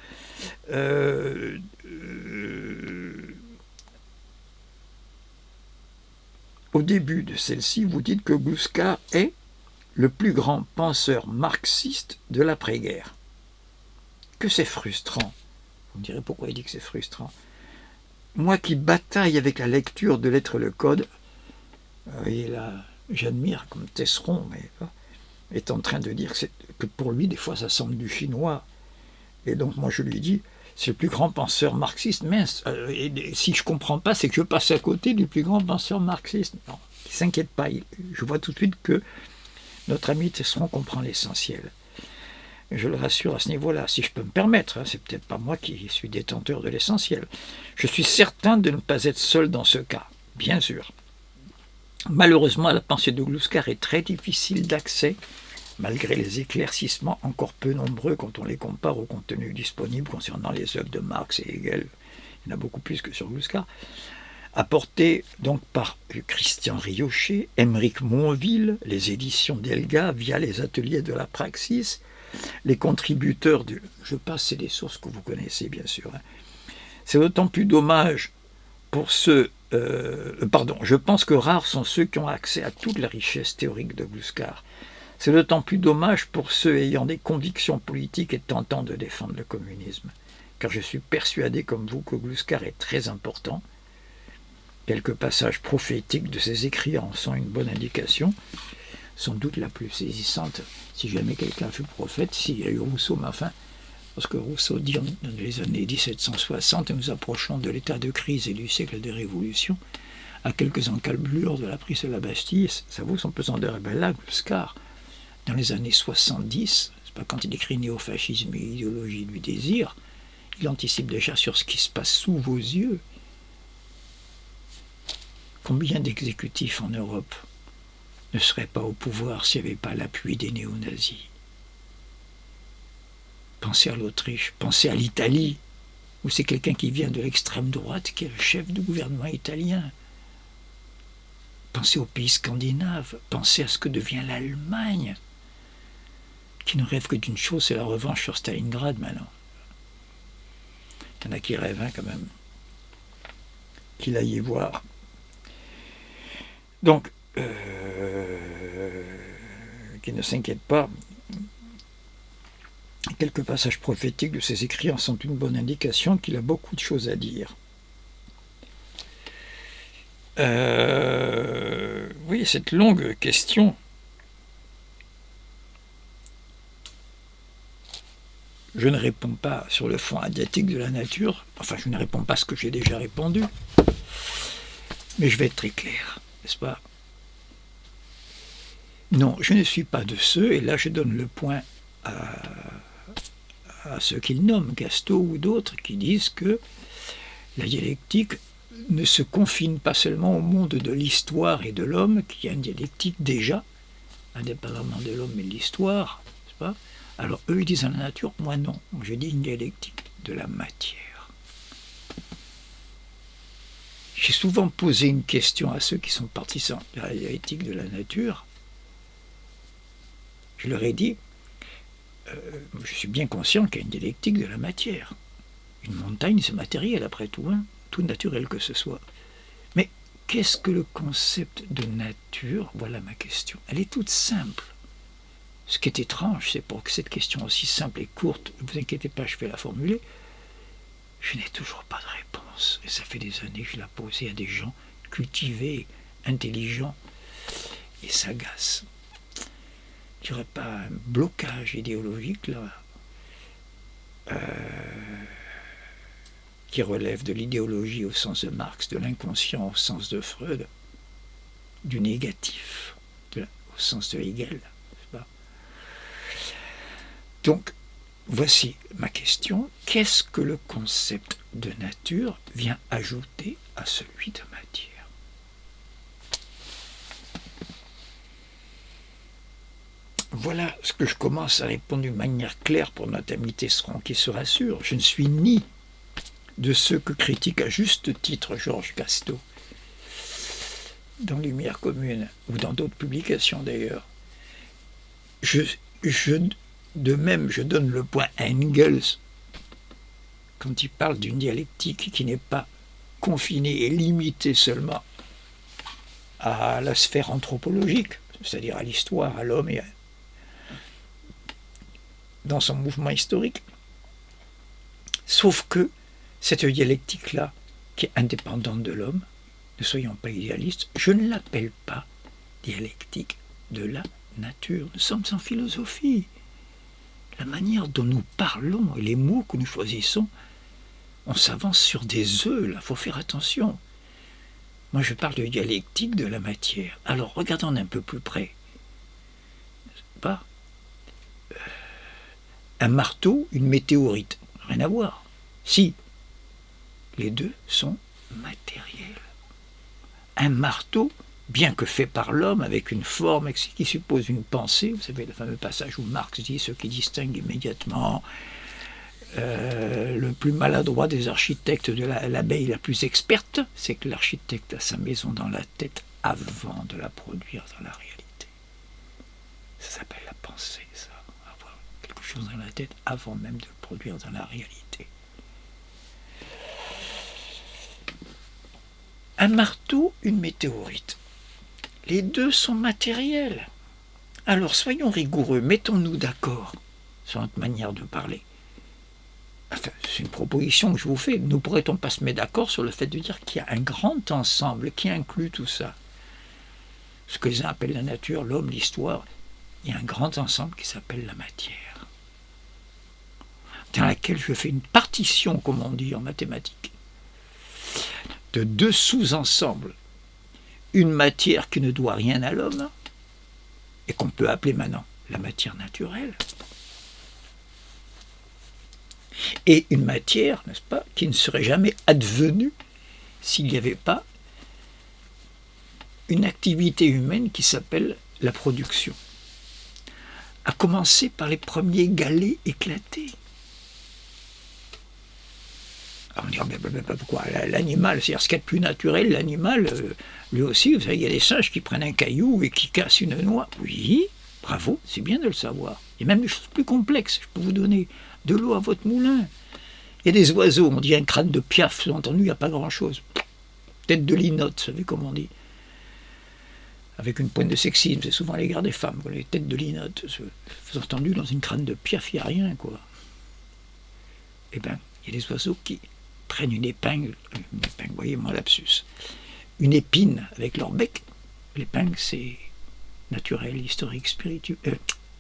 Au début de celle-ci, vous dites que Gluskar est le plus grand penseur marxiste de l'après-guerre. Que c'est frustrant. Vous me direz pourquoi il dit que c'est frustrant. Moi qui bataille avec la lecture de L'être et le code, et là, j'admire comme Tesseron, mais est en train de dire que pour lui, des fois, ça semble du chinois. Et donc, moi, je lui dis, c'est le plus grand penseur marxiste. Mince, et si je ne comprends pas, c'est que je passe à côté du plus grand penseur marxiste. Non, il ne s'inquiète pas. Je vois tout de suite que notre ami Tesseron comprend l'essentiel. Je le rassure à ce niveau-là, si je peux me permettre, hein, c'est peut-être pas moi qui suis détenteur de l'essentiel. Je suis certain de ne pas être seul dans ce cas, bien sûr. Malheureusement, la pensée de Gluskar est très difficile d'accès, malgré les éclaircissements encore peu nombreux quand on les compare au contenu disponible concernant les œuvres de Marx et Hegel. Il y en a beaucoup plus que sur Gluskar. Apporté donc par Christian Riochet, Émeric Monville, les éditions d'Elga via les ateliers de la Praxis, les contributeurs du... Je passe, c'est des sources que vous connaissez bien sûr. Hein. C'est d'autant plus dommage pour ceux... je pense que rares sont ceux qui ont accès à toute la richesse théorique de Gluskar. C'est d'autant plus dommage pour ceux ayant des convictions politiques et tentant de défendre le communisme. Car je suis persuadé comme vous que Gluskar est très important. Quelques passages prophétiques de ses écrits en sont une bonne indication. Sans doute la plus saisissante, si jamais quelqu'un fut prophète, s'il y a eu Rousseau, mais enfin, parce que Rousseau dit dans les années 1760, et nous approchons de l'état de crise et du siècle des révolutions, à quelques encablures de la prise de la Bastille, ça vaut son pesant d'heure. Et bien là, Gluskar, dans les années 70, c'est pas quand il écrit Néofascisme et idéologie du désir, il anticipe déjà sur ce qui se passe sous vos yeux. Combien d'exécutifs en Europe ne seraient pas au pouvoir s'il n'y avait pas l'appui des néo-nazis? Pensez à l'Autriche, pensez à l'Italie, où c'est quelqu'un qui vient de l'extrême droite qui est le chef du gouvernement italien. Pensez aux pays scandinaves, pensez à ce que devient l'Allemagne, qui ne rêve que d'une chose, c'est la revanche sur Stalingrad maintenant. Il y en a qui rêvent quand même, qu'il aille y voir. Donc, qu'il ne s'inquiète pas. Quelques passages prophétiques de ses écrits en sont une bonne indication qu'il a beaucoup de choses à dire. Oui, cette longue question. Je ne réponds pas sur le fond adiatique de la nature. Enfin, je ne réponds pas à ce que j'ai déjà répondu. Mais je vais être très clair, n'est-ce pas? Non, je ne suis pas de ceux, et là je donne le point à ceux qu'ils nomment, Gastaud ou d'autres, qui disent que la dialectique ne se confine pas seulement au monde de l'histoire et de l'homme, qu'il y a une dialectique déjà, indépendamment de l'homme et de l'histoire, n'est-ce pas? Alors eux ils disent dans la nature, moi non, je dis une dialectique de la matière. J'ai souvent posé une question à ceux qui sont partisans de la dialectique de la nature. Je leur ai dit, je suis bien conscient qu'il y a une dialectique de la matière. Une montagne, c'est matériel après tout, hein, tout naturel que ce soit. Mais qu'est-ce que le concept de nature? Voilà ma question. Elle est toute simple. Ce qui est étrange, c'est pour que cette question aussi simple et courte, ne vous inquiétez pas, je vais la formuler, je n'ai toujours pas de réponse. Et ça fait des années que je la posée à des gens cultivés, intelligents et sagaces. Il n'y aurait pas un blocage idéologique là qui relève de l'idéologie au sens de Marx, de l'inconscient au sens de Freud, du négatif au sens de Hegel. Donc, voici ma question. Qu'est-ce que le concept de nature vient ajouter à celui de matière? Voilà ce que je commence à répondre d'une manière claire pour notre ami Tesseron qui se rassure. Je ne suis ni de ceux que critique à juste titre Georges Gastaud dans Lumière commune ou dans d'autres publications d'ailleurs. De même, je donne le point à Engels quand il parle d'une dialectique qui n'est pas confinée et limitée seulement à la sphère anthropologique, c'est-à-dire à l'histoire, à l'homme et dans son mouvement historique. Sauf que cette dialectique-là, qui est indépendante de l'homme, ne soyons pas idéalistes, je ne l'appelle pas dialectique de la nature. Nous sommes en philosophie. La manière dont nous parlons et les mots que nous choisissons, on s'avance sur des œufs, là, il faut faire attention. Moi, je parle de dialectique de la matière. Alors, regardons d'un peu plus près. Pas un marteau, une météorite, rien à voir. Si, les deux sont matériels. Un marteau, bien que fait par l'homme, avec une forme qui suppose une pensée, vous savez le fameux passage où Marx dit ce qui distingue immédiatement le plus maladroit des architectes de l'abeille la plus experte, c'est que l'architecte a sa maison dans la tête avant de la produire dans la réalité. Ça s'appelle la pensée, ça. Avoir quelque chose dans la tête avant même de le produire dans la réalité. Un marteau, une météorite. Les deux sont matériels. Alors soyons rigoureux, mettons-nous d'accord sur notre manière de parler. Enfin, c'est une proposition que je vous fais. Ne pourrait-on pas se mettre d'accord sur le fait de dire qu'il y a un grand ensemble qui inclut tout ça? Ce que les uns appellent la nature, l'homme, l'histoire. Il y a un grand ensemble qui s'appelle la matière, dans laquelle je fais une partition, comme on dit en mathématiques, de deux sous-ensembles. Une matière qui ne doit rien à l'homme, et qu'on peut appeler maintenant la matière naturelle, et une matière, n'est-ce pas, qui ne serait jamais advenue s'il n'y avait pas une activité humaine qui s'appelle la production. À commencer par les premiers galets éclatés. comment dire, quoi, l'animal, c'est-à-dire ce qu'il y a de plus naturel, l'animal, lui aussi, vous savez, il y a des singes qui prennent un caillou et qui cassent une noix. Oui, bravo, c'est bien de le savoir. Il y a même des choses plus complexes. Je peux vous donner de l'eau à votre moulin. Il y a des oiseaux, on dit un crâne de piaf, sous-entendu, il n'y a pas grand-chose. Tête de linotte, vous savez comment on dit. Avec une pointe de sexisme, c'est souvent à l'égard des femmes, quoi, les têtes de linotte. Sous-entendu, dans une crâne de piaf, il n'y a rien, quoi. Eh bien, il y a des oiseaux qui prennent une épingle, voyez-moi lapsus, une épine avec leur bec. L'épingle, c'est naturel, historique,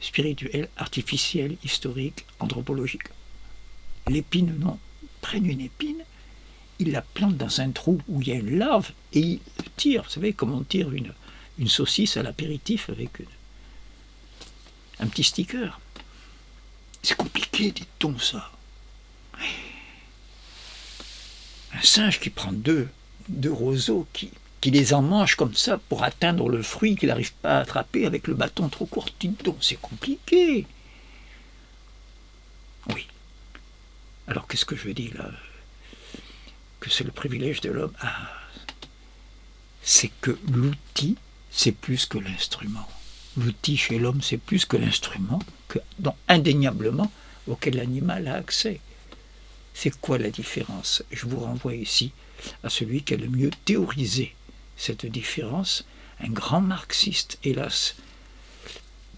spirituel, artificiel, historique, anthropologique. L'épine, non. Ils prennent une épine, ils la plantent dans un trou où il y a une larve et ils tirent. Vous savez comment on tire une saucisse à l'apéritif avec un petit sticker. C'est compliqué, dit-on ça. Un singe qui prend deux roseaux, qui les emmange comme ça pour atteindre le fruit qu'il n'arrive pas à attraper avec le bâton trop court. Dis-donc, c'est compliqué. Oui. Alors qu'est-ce que je dis là? Que c'est le privilège de l'homme. Ah, c'est que l'outil, c'est plus que l'instrument. L'outil chez l'homme, c'est plus que l'instrument, donc indéniablement, auquel l'animal a accès. C'est quoi la différence? Je vous renvoie ici à celui qui a le mieux théorisé cette différence, un grand marxiste, hélas,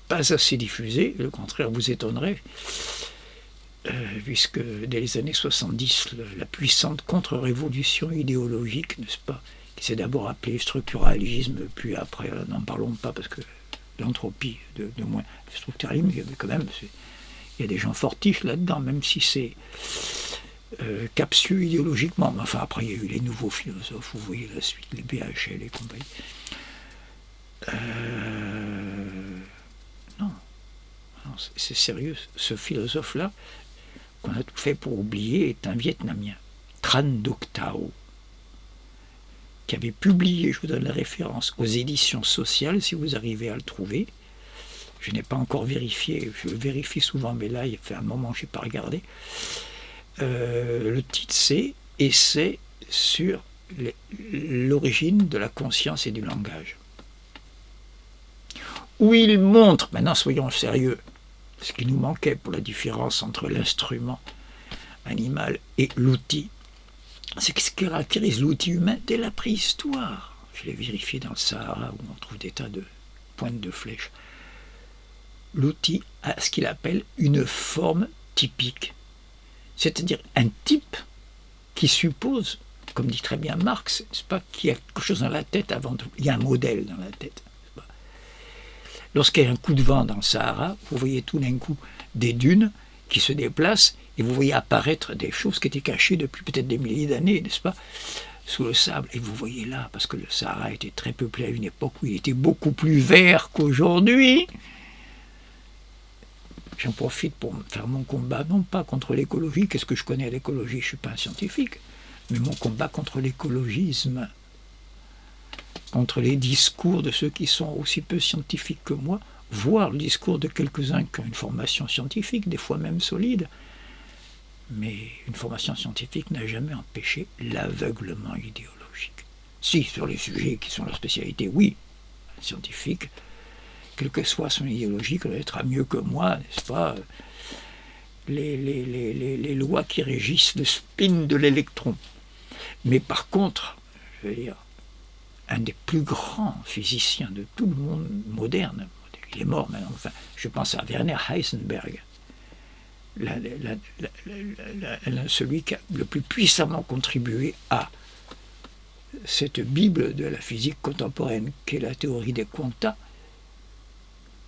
pas assez diffusé, le contraire vous étonnerait, puisque dès les années 70, la puissante contre-révolution idéologique, n'est-ce pas, qui s'est d'abord appelée structuralisme, puis après, n'en parlons pas, parce que l'entropie, de moins, le structuralisme, il y avait quand même, il y a des gens fortiches là-dedans, même si c'est captieux idéologiquement. Mais enfin, après, il y a eu les nouveaux philosophes, vous voyez la suite, les BHL et compagnie. Non, c'est sérieux. Ce philosophe-là, qu'on a tout fait pour oublier, est un Vietnamien, Tran Duc Thao, qui avait publié, je vous donne la référence, aux éditions sociales, si vous arrivez à le trouver. Je n'ai pas encore vérifié, je le vérifie souvent, mais là, il fait un moment que je n'ai pas regardé. Le titre, c'est « Essai sur l'origine de la conscience et du langage », où il montre, maintenant soyons sérieux, ce qui nous manquait pour la différence entre l'instrument animal et l'outil, c'est ce qui caractérise l'outil humain dès la préhistoire. Je l'ai vérifié dans le Sahara, où on trouve des tas de pointes de flèches. L'outil a ce qu'il appelle une forme typique, c'est-à-dire un type qui suppose, comme dit très bien Marx, n'est-ce pas, qu'il y a quelque chose dans la tête avant tout. Il y a un modèle dans la tête. Lorsqu'il y a un coup de vent dans le Sahara, vous voyez tout d'un coup des dunes qui se déplacent et vous voyez apparaître des choses qui étaient cachées depuis peut-être des milliers d'années, n'est-ce pas, sous le sable. Et vous voyez là, parce que le Sahara était très peuplé à une époque où il était beaucoup plus vert qu'aujourd'hui. J'en profite pour faire mon combat, non pas contre l'écologie, qu'est-ce que je connais à l'écologie, je ne suis pas un scientifique, mais mon combat contre l'écologisme, contre les discours de ceux qui sont aussi peu scientifiques que moi, voire le discours de quelques-uns qui ont une formation scientifique, des fois même solide. Mais une formation scientifique n'a jamais empêché l'aveuglement idéologique. Si, sur les sujets qui sont leur spécialité, oui, un scientifique, quelle que soit son idéologie, connaîtra mieux que moi, n'est-ce pas, les lois qui régissent le spin de l'électron. Mais par contre, je veux dire, un des plus grands physiciens de tout le monde moderne, il est mort maintenant, enfin, je pense à Werner Heisenberg, celui qui a le plus puissamment contribué à cette Bible de la physique contemporaine, qui est la théorie des quanta,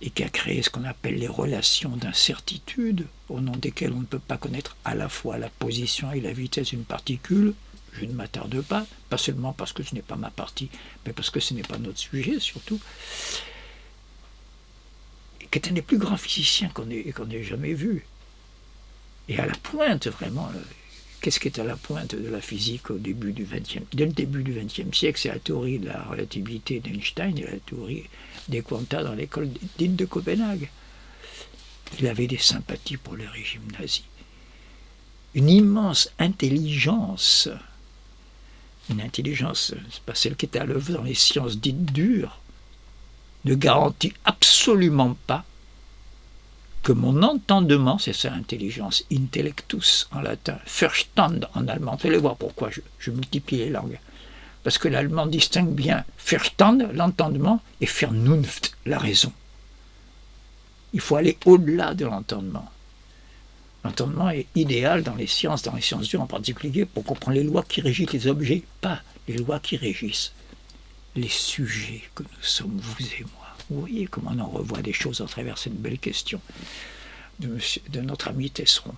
et qui a créé ce qu'on appelle les relations d'incertitude, au nom desquelles on ne peut pas connaître à la fois la position et la vitesse d'une particule. Je ne m'attarde pas, pas seulement parce que ce n'est pas ma partie, mais parce que ce n'est pas notre sujet surtout, qui est un des plus grands physiciens qu'on ait jamais vu. Et à la pointe, vraiment, qu'est-ce qui est à la pointe de la physique dès le début du XXe siècle? C'est la théorie de la relativité d'Einstein et la théorie des quantas dans l'école dite de Copenhague. Il avait des sympathies pour le régime nazi. une immense intelligence, une intelligence, c'est pas celle qui est à l'œuvre dans les sciences dites dures, ne garantit absolument pas que mon entendement, c'est ça l'intelligence, intellectus en latin, Verstand en allemand, vous allez voir pourquoi je multiplie les langues. Parce que l'allemand distingue bien Verstand, l'entendement, et Vernunft, la raison. Il faut aller au-delà de l'entendement. L'entendement est idéal dans les sciences dures en particulier, pour comprendre les lois qui régissent les objets, pas les lois qui régissent les sujets que nous sommes, vous et moi. Vous voyez comment on en revoit des choses à travers cette belle question de notre ami Tesseron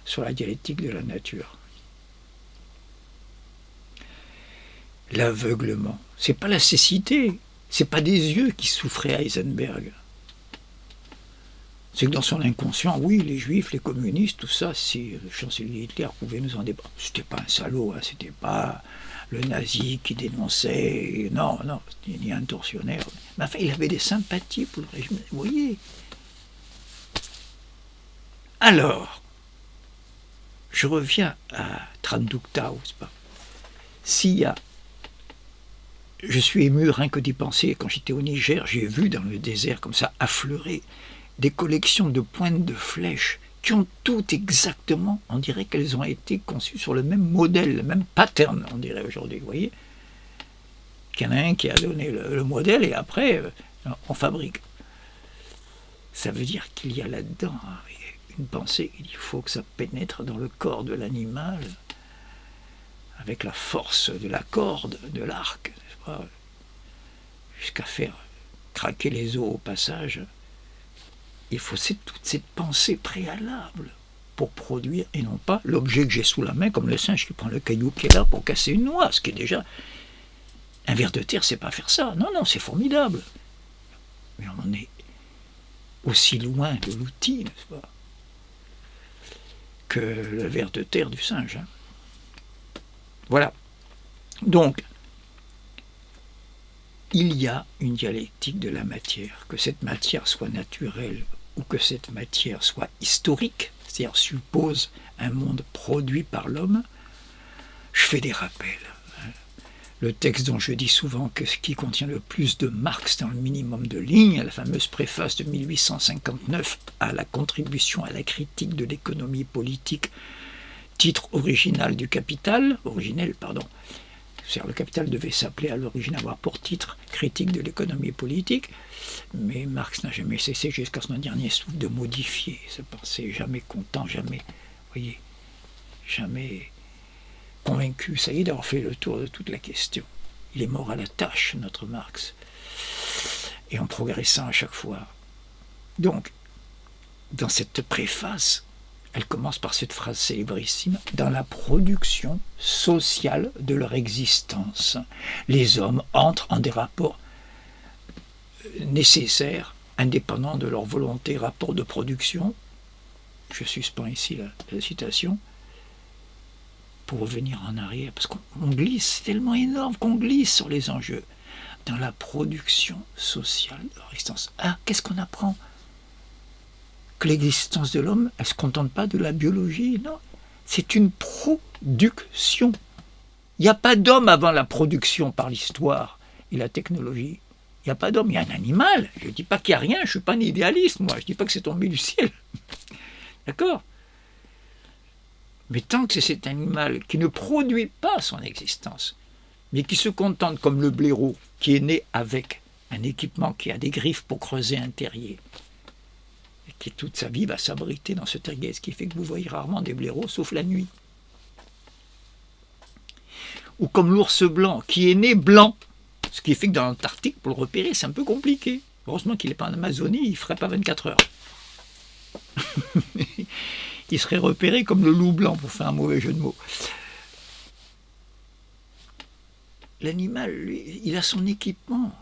sur la dialectique de la nature. L'aveuglement, c'est pas la cécité, c'est pas des yeux qui souffraient à Heisenberg. C'est que dans son inconscient, oui, les juifs, les communistes, tout ça, si le chancelier Hitler pouvait nous en débattre. C'était pas un salaud, hein, c'était pas le nazi qui dénonçait, non, ni un tortionnaire. Mais enfin, il avait des sympathies pour le régime, vous voyez. Alors, je reviens à Traductao, c'est pas. S'il y a. Je suis ému rien que d'y penser. Quand j'étais au Niger, j'ai vu dans le désert comme ça affleurer des collections de pointes de flèches qui ont toutes exactement, on dirait qu'elles ont été conçues sur le même modèle, le même pattern, on dirait aujourd'hui, vous voyez. Qu'il y en a un qui a donné le modèle et après, on fabrique. Ça veut dire qu'il y a là-dedans une pensée, il faut que ça pénètre dans le corps de l'animal avec la force de la corde, de l'arc, n'est-ce pas, jusqu'à faire craquer les os au passage. Il faut toute cette pensée préalable pour produire, et non pas l'objet que j'ai sous la main, comme le singe qui prend le caillou qui est là pour casser une noix, ce qui est déjà... Un ver de terre, c'est pas faire ça. Non, c'est formidable. Mais on en est aussi loin de l'outil, n'est-ce pas, que le ver de terre du singe. Hein. Voilà. Donc, il y a une dialectique de la matière, que cette matière soit naturelle ou que cette matière soit historique, c'est-à-dire suppose un monde produit par l'homme. Je fais des rappels. Le texte dont je dis souvent que ce qui contient le plus de Marx dans le minimum de lignes, la fameuse préface de 1859 à la contribution à la critique de l'économie politique, titre original du Capital, c'est-à-dire le Capital devait s'appeler à l'origine, avoir pour titre critique de l'économie politique, mais Marx n'a jamais cessé jusqu'à son dernier souffle de modifier sa pensée, jamais content, jamais, voyez, jamais convaincu, ça y est, d'avoir fait le tour de toute la question. Il est mort à la tâche, notre Marx, et en progressant à chaque fois. Donc, dans cette préface, elle commence par cette phrase célébrissime, « Dans la production sociale de leur existence, les hommes entrent en des rapports nécessaires, indépendants de leur volonté, rapports de production. » Je suspends ici la citation. Pour revenir en arrière, parce qu'on glisse, c'est tellement énorme qu'on glisse sur les enjeux. Dans la production sociale de leur existence. Ah, qu'est-ce qu'on apprend ? Que l'existence de l'homme, elle ne se contente pas de la biologie, non. C'est une production. Il n'y a pas d'homme avant la production par l'histoire et la technologie. Il n'y a pas d'homme, il y a un animal. Je ne dis pas qu'il n'y a rien, je ne suis pas un idéaliste, moi. Je ne dis pas que c'est tombé du ciel. D'accord ? Mais tant que c'est cet animal qui ne produit pas son existence, mais qui se contente comme le blaireau, qui est né avec un équipement qui a des griffes pour creuser un terrier, et qui toute sa vie va s'abriter dans ce terrier, ce qui fait que vous voyez rarement des blaireaux, sauf la nuit. Ou comme l'ours blanc, qui est né blanc, ce qui fait que dans l'Antarctique, pour le repérer, c'est un peu compliqué. Heureusement qu'il n'est pas en Amazonie, il ne ferait pas 24 heures. Il serait repéré comme le loup blanc, pour faire un mauvais jeu de mots. L'animal, lui, il a son équipement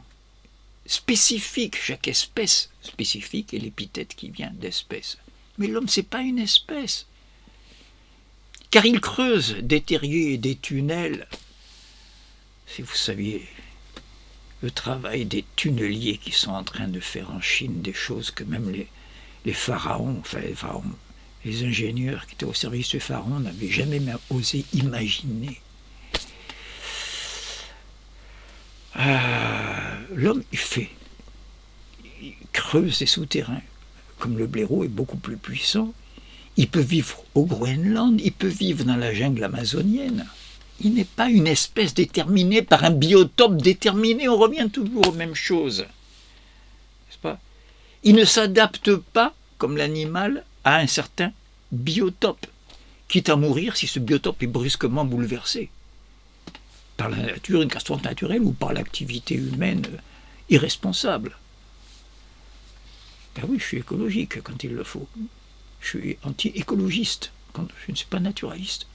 spécifique, chaque espèce spécifique, et l'épithète qui vient d'espèce. Mais l'homme, c'est pas une espèce. Car il creuse des terriers et des tunnels. Si vous saviez le travail des tunneliers qui sont en train de faire en Chine des choses que même les pharaons, enfin les pharaons, les ingénieurs qui étaient au service du pharaon n'avaient jamais même osé imaginer. L'homme, il creuse des souterrains. Comme le blaireau est beaucoup plus puissant, il peut vivre au Groenland, il peut vivre dans la jungle amazonienne. Il n'est pas une espèce déterminée par un biotope déterminé, on revient toujours aux mêmes choses. N'est-ce pas ? Il ne s'adapte pas, comme l'animal, à un certain biotope, quitte à mourir si ce biotope est brusquement bouleversé par la nature, une catastrophe naturelle ou par l'activité humaine irresponsable. Ben oui, je suis écologique quand il le faut. Je suis anti-écologiste quand je ne suis pas naturaliste.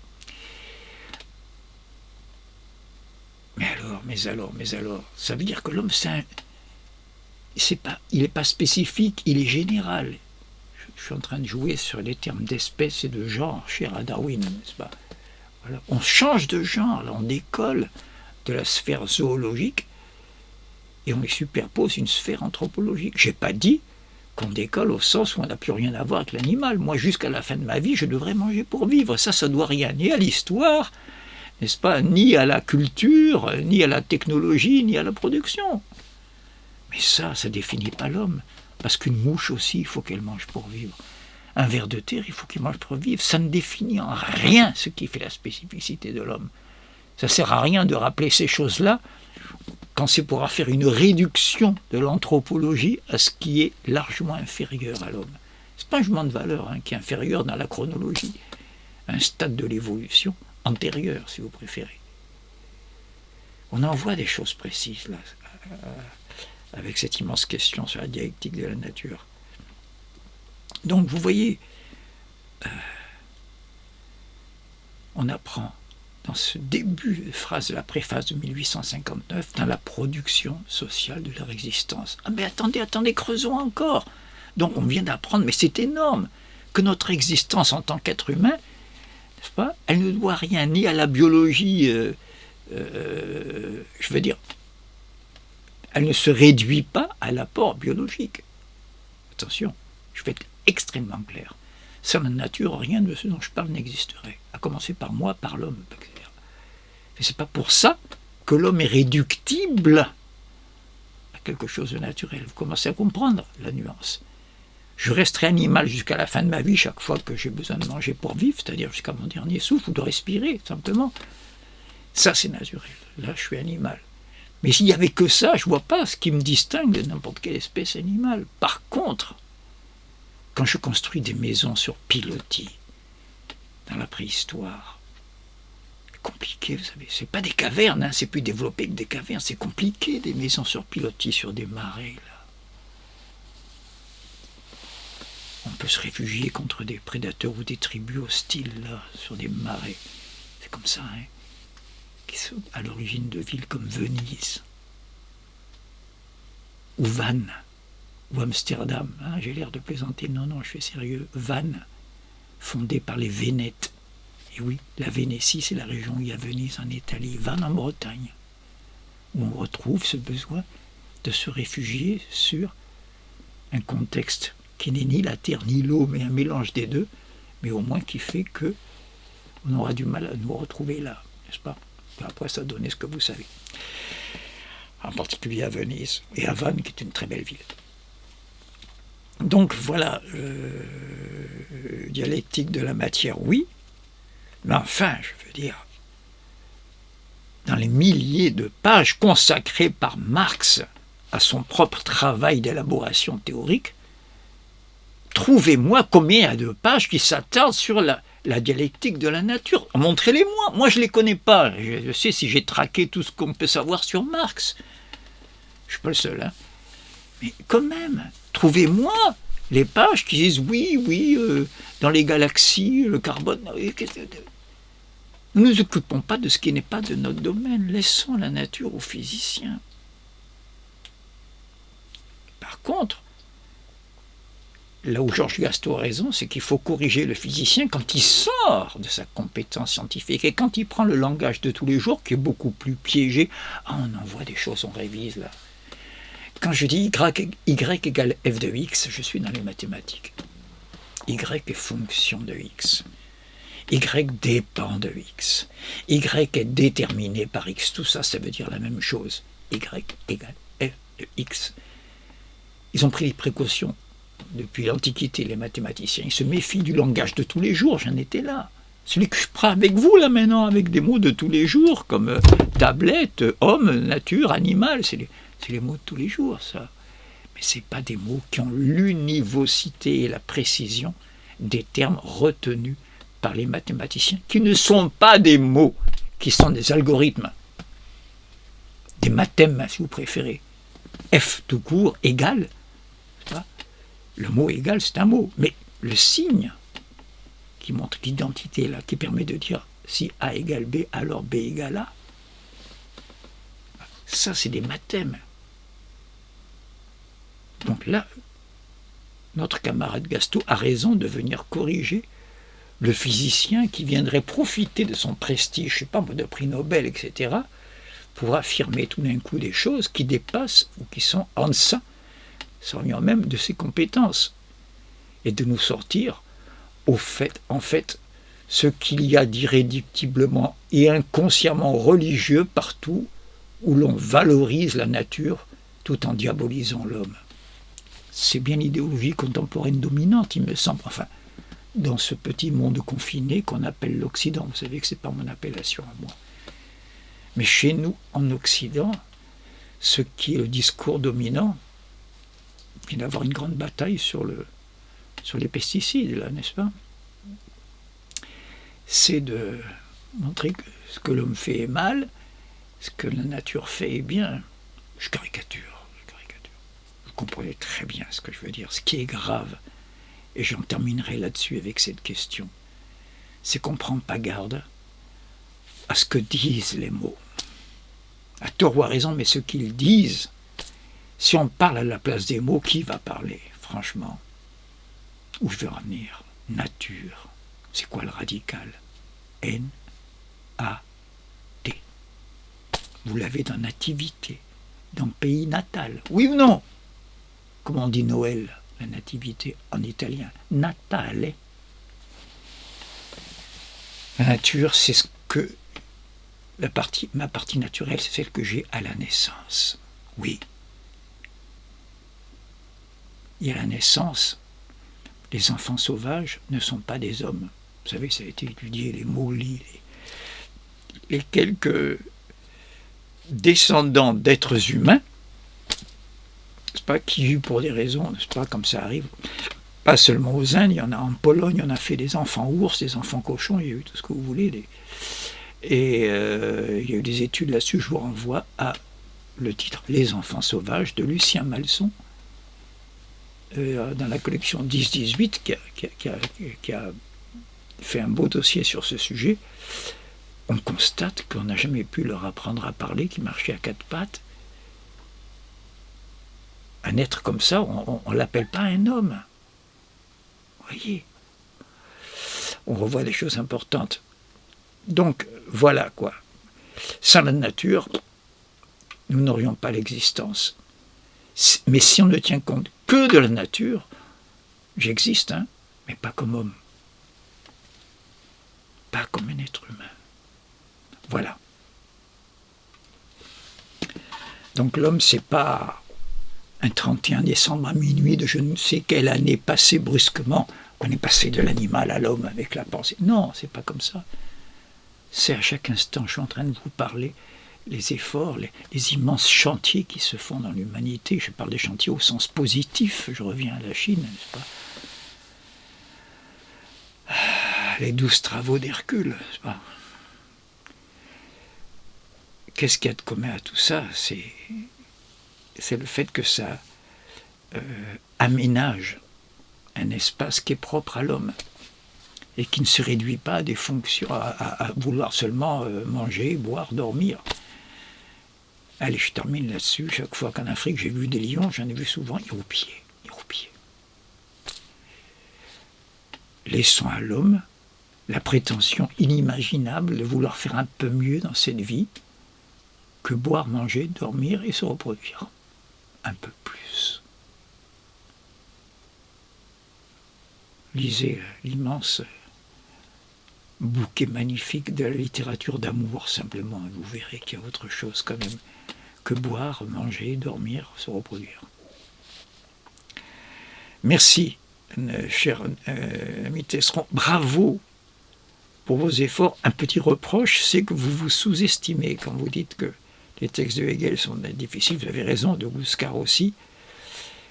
Mais alors, ça veut dire que l'homme, il n'est pas spécifique, il est général. Je suis en train de jouer sur les termes d'espèce et de genre, cher à Darwin, n'est-ce pas ? Voilà. On change de genre, là, on décolle de la sphère zoologique et on y superpose une sphère anthropologique. Je n'ai pas dit qu'on décolle au sens où on n'a plus rien à voir avec l'animal. Moi, jusqu'à la fin de ma vie, je devrais manger pour vivre. Ça ne doit rien ni à l'histoire, n'est-ce pas, ni à la culture, ni à la technologie, ni à la production. Mais ça ne définit pas l'homme. Parce qu'une mouche aussi, il faut qu'elle mange pour vivre. Un ver de terre, il faut qu'il mange pour vivre. Ça ne définit en rien ce qui fait la spécificité de l'homme. Ça ne sert à rien de rappeler ces choses-là quand c'est pour faire une réduction de l'anthropologie à ce qui est largement inférieur à l'homme. Ce n'est pas un jugement de valeur qui est inférieur dans la chronologie, un stade de l'évolution antérieur, si vous préférez. On en voit des choses précises, là, avec cette immense question sur la dialectique de la nature. Donc, vous voyez, on apprend dans ce début de phrase de la préface de 1859, dans la production sociale de leur existence. Ah mais attendez, creusons encore. Donc on vient d'apprendre, mais c'est énorme, que notre existence en tant qu'être humain, n'est-ce pas, elle ne doit rien ni à la biologie, je veux dire, elle ne se réduit pas à l'apport biologique. Attention, je vais être extrêmement clair. Sans la nature, rien de ce dont je parle n'existerait. À commencer par moi, par l'homme. Mais ce n'est pas pour ça que l'homme est réductible à quelque chose de naturel. Vous commencez à comprendre la nuance. Je resterai animal jusqu'à la fin de ma vie, chaque fois que j'ai besoin de manger pour vivre, c'est-à-dire jusqu'à mon dernier souffle, ou de respirer, simplement. Ça, c'est naturel. Là, je suis animal. Mais s'il n'y avait que ça, je ne vois pas ce qui me distingue de n'importe quelle espèce animale. Par contre, quand je construis des maisons sur pilotis, dans la préhistoire, c'est compliqué, vous savez, c'est pas des cavernes, c'est plus développé que des cavernes, c'est compliqué, des maisons sur pilotis, sur des marais, là. On peut se réfugier contre des prédateurs ou des tribus hostiles, là, sur des marais. C'est comme ça, qui sont à l'origine de villes comme Venise, ou Vannes, ou Amsterdam. J'ai l'air de plaisanter, non, je suis sérieux. Vannes, fondée par les Vénètes. Et oui, la Vénétie, c'est la région où il y a Venise en Italie. Vannes en Bretagne, où on retrouve ce besoin de se réfugier sur un contexte qui n'est ni la terre ni l'eau, mais un mélange des deux, mais au moins qui fait que on aura du mal à nous retrouver là, n'est-ce pas? Après, ça donnait ce que vous savez. En particulier à Venise et à Vannes, qui est une très belle ville. Donc voilà, dialectique de la matière, oui, mais enfin, je veux dire, dans les milliers de pages consacrées par Marx à son propre travail d'élaboration théorique, trouvez-moi combien il y a de pages qui s'attardent sur la dialectique de la nature. Montrez-les-moi. Moi, je ne les connais pas. Je sais si j'ai traqué tout ce qu'on peut savoir sur Marx. Je ne suis pas le seul. Mais quand même, trouvez-moi les pages qui disent oui, dans les galaxies, le carbone. Nous ne nous occupons pas de ce qui n'est pas de notre domaine. Laissons la nature aux physiciens. Par contre, là où Georges Gastaud a raison, c'est qu'il faut corriger le physicien quand il sort de sa compétence scientifique et quand il prend le langage de tous les jours, qui est beaucoup plus piégé. On en voit des choses, on révise là. Quand je dis y égale f de x, je suis dans les mathématiques. Y est fonction de X. Y dépend de X. Y est déterminé par X. Tout ça, ça veut dire la même chose. Y égale f de X. Ils ont pris les précautions. Depuis l'Antiquité, les mathématiciens, ils se méfient du langage de tous les jours. J'en étais là. Celui que je prends avec vous, là, maintenant, avec des mots de tous les jours, comme tablette, homme, nature, animal. C'est les mots de tous les jours, ça. Mais ce n'est pas des mots qui ont l'univocité et la précision des termes retenus par les mathématiciens, qui ne sont pas des mots, qui sont des algorithmes, des mathèmes, si vous préférez. F tout court égale, le mot égal, c'est un mot, mais le signe qui montre l'identité, là, qui permet de dire si A égale B, alors B égale A, ça, c'est des mathèmes. Donc là, notre camarade Gastaud a raison de venir corriger le physicien qui viendrait profiter de son prestige, je ne sais pas, de prix Nobel, etc., pour affirmer tout d'un coup des choses qui dépassent ou qui sont en deçà, soyons même de ses compétences, et de nous sortir, en fait, ce qu'il y a d'irréductiblement et inconsciemment religieux partout où l'on valorise la nature tout en diabolisant l'homme. C'est bien l'idéologie contemporaine dominante, il me semble, enfin, dans ce petit monde confiné qu'on appelle l'Occident. Vous savez que ce n'est pas mon appellation à moi. Mais chez nous, en Occident, ce qui est le discours dominant, il vient d'avoir une grande bataille sur les pesticides, là, n'est-ce pas? C'est de montrer que ce que l'homme fait est mal, ce que la nature fait est bien. Je caricature. Vous comprenez très bien ce que je veux dire. Ce qui est grave, et j'en terminerai là-dessus avec cette question, c'est qu'on ne prend pas garde à ce que disent les mots. À tort ou à raison, mais ce qu'ils disent, si on parle à la place des mots, qui va parler, franchement? Où je veux en venir? Nature. C'est quoi le radical? N-A-T. Vous l'avez dans nativité, dans pays natal. Oui ou non? Comment on dit Noël, la nativité, en italien? Natale. La nature, c'est ce que ma partie naturelle, c'est celle que j'ai à la naissance. Oui. Et à la naissance, les enfants sauvages ne sont pas des hommes. Vous savez, ça a été étudié, les moulis, les quelques descendants d'êtres humains, n'est-ce pas, qui eut pour des raisons, n'est-ce pas, comme ça arrive, pas seulement aux Indes, il y en a en Pologne, on a fait des enfants ours, des enfants cochons, il y a eu tout ce que vous voulez. Et il y a eu des études là-dessus, je vous renvoie à le titre « Les enfants sauvages » de Lucien Malson, dans la collection 10-18, qui a fait un beau dossier sur ce sujet. On constate qu'on n'a jamais pu leur apprendre à parler, qu'ils marchaient à quatre pattes. Un être comme ça, on ne l'appelle pas un homme. Vous voyez, on revoit des choses importantes. Donc, voilà quoi. Sans la nature, nous n'aurions pas l'existence. Mais si on ne tient compte que de la nature, j'existe, hein, mais pas comme homme. Pas comme un être humain. Voilà. Donc l'homme, c'est pas un 31 décembre à minuit de je ne sais quelle année passée brusquement, qu'on est passé de l'animal à l'homme avec la pensée. Non, c'est pas comme ça. C'est à chaque instant, je suis en train de vous parler, les efforts, les immenses chantiers qui se font dans l'humanité. Je parle des chantiers au sens positif, je reviens à la Chine, n'est-ce pas? Les 12 travaux d'Hercule, n'est-ce pas? Qu'est-ce qu'il y a de commun à tout ça? C'est le fait que ça aménage un espace qui est propre à l'homme et qui ne se réduit pas à des fonctions, à vouloir seulement manger, boire, dormir. Allez, je termine là-dessus. Chaque fois qu'en Afrique j'ai vu des lions, j'en ai vu souvent irroupiés. Laissons à l'homme la prétention inimaginable de vouloir faire un peu mieux dans cette vie que boire, manger, dormir et se reproduire. Un peu plus. lisez l'immense bouquet magnifique de la littérature d'amour, simplement. Vous verrez qu'il y a autre chose quand même que boire, manger, dormir, se reproduire. Merci, cher ami Tesseron. Bravo pour vos efforts. Un petit reproche, c'est que vous vous sous-estimez quand vous dites que les textes de Hegel sont difficiles. Vous avez raison, de Guskar aussi.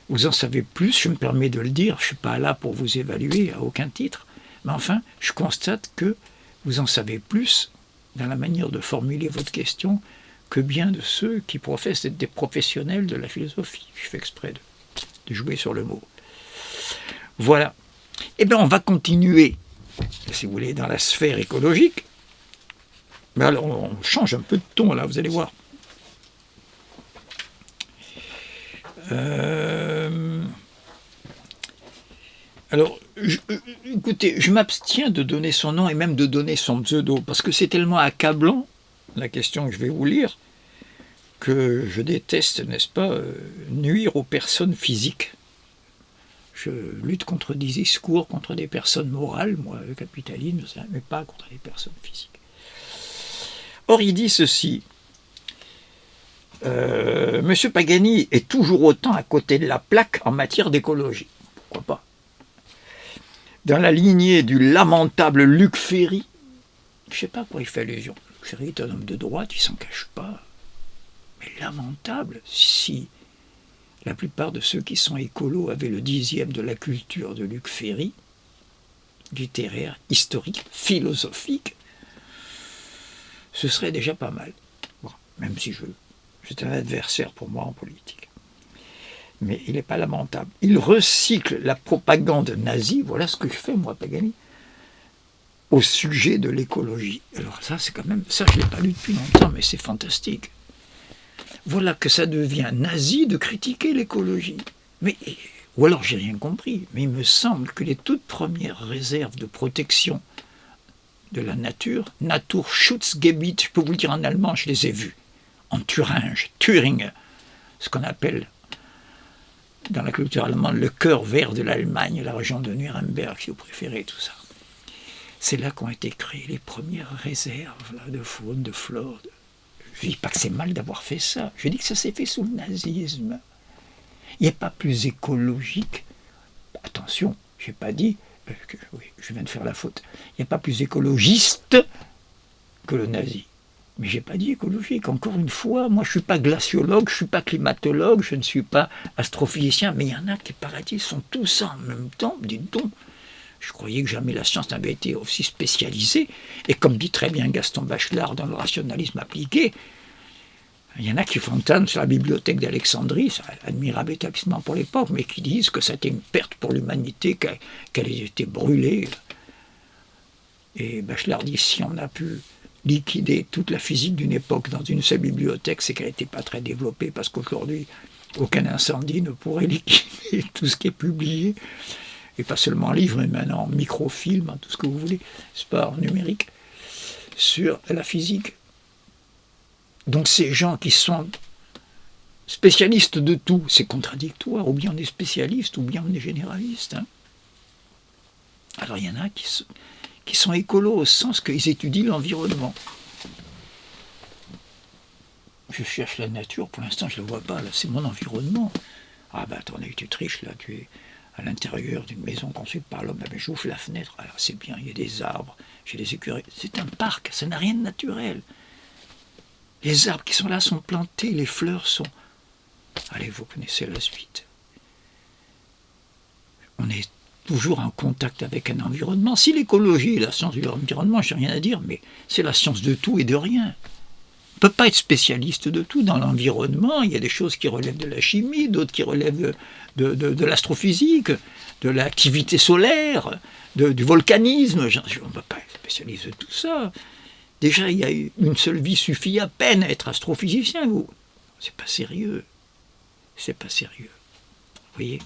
Vous en savez plus, je me permets de le dire. Je ne suis pas là pour vous évaluer à aucun titre. Mais enfin, je constate que vous en savez plus dans la manière de formuler votre question que bien de ceux qui professent être des professionnels de la philosophie. Je fais exprès de jouer sur le mot. Voilà. Eh bien, on va continuer, si vous voulez, dans la sphère écologique. Mais alors, on change un peu de ton, là, vous allez voir. Alors, écoutez, je m'abstiens de donner son nom et même de donner son pseudo, parce que c'est tellement accablant, la question que je vais vous lire, que je déteste, n'est-ce pas, nuire aux personnes physiques. Je lutte contre des discours, contre des personnes morales, moi, le capitalisme, mais pas contre des personnes physiques. Or, il dit ceci. Monsieur Pagani est toujours autant à côté de la plaque en matière d'écologie. Pourquoi pas? Dans la lignée du lamentable Luc Ferry, je ne sais pas à quoi il fait allusion. Luc Ferry est un homme de droite, il ne s'en cache pas. Mais lamentable, si la plupart de ceux qui sont écolos avaient le 10e de la culture de Luc Ferry, littéraire, historique, philosophique, ce serait déjà pas mal. Bon, même si c'est un adversaire pour moi en politique. Mais il n'est pas lamentable. Il recycle la propagande nazie, voilà ce que je fais moi, Pagani, au sujet de l'écologie. Alors ça, c'est quand même, ça je ne l'ai pas lu depuis longtemps, mais c'est fantastique. Voilà que ça devient nazi de critiquer l'écologie. Mais, ou alors j'ai rien compris, mais il me semble que les toutes premières réserves de protection de la nature, Naturschutzgebiet, je peux vous le dire en allemand, je les ai vues, en Thuringe, Thüringen, ce qu'on appelle dans la culture allemande le cœur vert de l'Allemagne, la région de Nuremberg, si vous préférez, tout ça. C'est là qu'ont été créées les premières réserves là, de faune, de flore. Je ne dis pas que c'est mal d'avoir fait ça, je dis que ça s'est fait sous le nazisme. Il n'est pas plus écologique, attention, je n'ai pas dit, oui, je viens de faire la faute, il n'y a pas plus écologiste que le nazi. Mais je n'ai pas dit écologique. Encore une fois, moi je ne suis pas glaciologue, je ne suis pas climatologue, je ne suis pas astrophysicien, mais il y en a qui, paraît-il, sont tous ça en même temps. Dites donc, je croyais que jamais la science n'avait été aussi spécialisée. Et comme dit très bien Gaston Bachelard dans le rationalisme appliqué, il y en a qui fontanent sur la bibliothèque d'Alexandrie, c'est un admirable établissement pour l'époque, mais qui disent que c'était une perte pour l'humanité, qu'elle ait été brûlée. Et Bachelard dit, si on a pu liquider toute la physique d'une époque dans une seule bibliothèque, c'est qu'elle n'était pas très développée, parce qu'aujourd'hui, aucun incendie ne pourrait liquider tout ce qui est publié, et pas seulement en livre, mais maintenant en microfilm, en tout ce que vous voulez, c'est pas en numérique, sur la physique. Donc ces gens qui sont spécialistes de tout, c'est contradictoire, ou bien on est spécialiste, ou bien on est généraliste. Hein. Alors il y en a qui sont écolos au sens qu'ils étudient l'environnement. Je cherche la nature, pour l'instant je ne la vois pas, là c'est mon environnement. Ah ben attendez, tu triches là, tu es à l'intérieur d'une maison construite par l'homme, ben, j'ouvre la fenêtre, alors c'est bien, il y a des arbres, j'ai des écureuils, c'est un parc, ça n'a rien de naturel. Les arbres qui sont là sont plantés, les fleurs sont... Allez, vous connaissez la suite. On est toujours en contact avec un environnement. Si l'écologie est la science de l'environnement, je n'ai rien à dire, mais c'est la science de tout et de rien. On ne peut pas être spécialiste de tout dans l'environnement. Il y a des choses qui relèvent de la chimie, d'autres qui relèvent de l'astrophysique, de l'activité solaire, du volcanisme. On ne peut pas être spécialiste de tout ça. Déjà, il y a une seule vie suffit à peine à être astrophysicien, vous. C'est pas sérieux. C'est pas sérieux. Vous voyez ?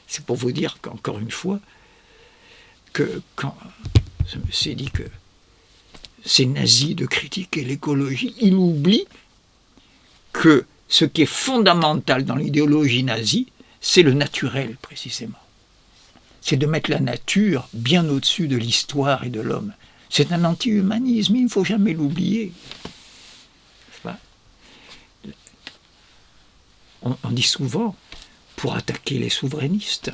C'est pour vous dire qu'encore une fois, que quand je me suis dit que c'est nazi de critiquer l'écologie, il oublie que ce qui est fondamental dans l'idéologie nazie, c'est le naturel, précisément. c'est de mettre la nature bien au-dessus de l'histoire et de l'homme. C'est un anti-humanisme, il ne faut jamais l'oublier. On dit souvent, pour attaquer les souverainistes,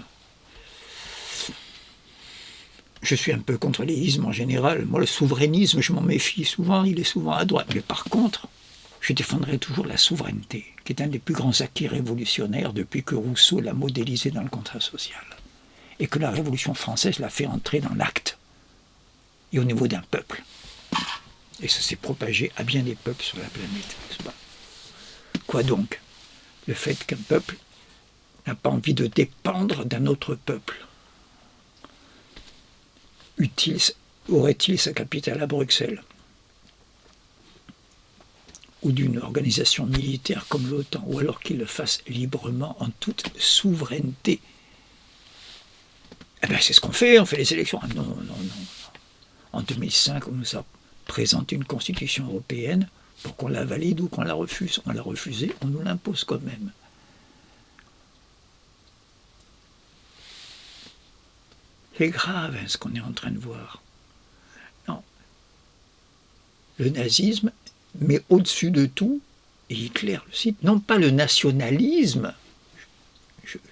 je suis un peu contre les ismes en général. Moi, le souverainisme, je m'en méfie souvent, il est souvent à droite. Mais par contre, je défendrai toujours la souveraineté, qui est un des plus grands acquis révolutionnaires depuis que Rousseau l'a modélisé dans le contrat social. Et que la Révolution française l'a fait entrer dans l'acte et au niveau d'un peuple. Et ça s'est propagé à bien des peuples sur la planète, n'est-ce pas? Quoi donc? Le fait qu'un peuple n'a pas envie de dépendre d'un autre peuple. Aurait-il sa capitale à Bruxelles? Ou d'une organisation militaire comme l'OTAN, ou alors qu'il le fasse librement en toute souveraineté? Eh bien, c'est ce qu'on fait, on fait les élections. Ah, non. En 2005, on nous a présenté une constitution européenne pour qu'on la valide ou qu'on la refuse. On l'a refusée, on nous l'impose quand même. C'est grave ce qu'on est en train de voir. Non. Le nazisme met au-dessus de tout, et Hitler le cite, non pas le nationalisme,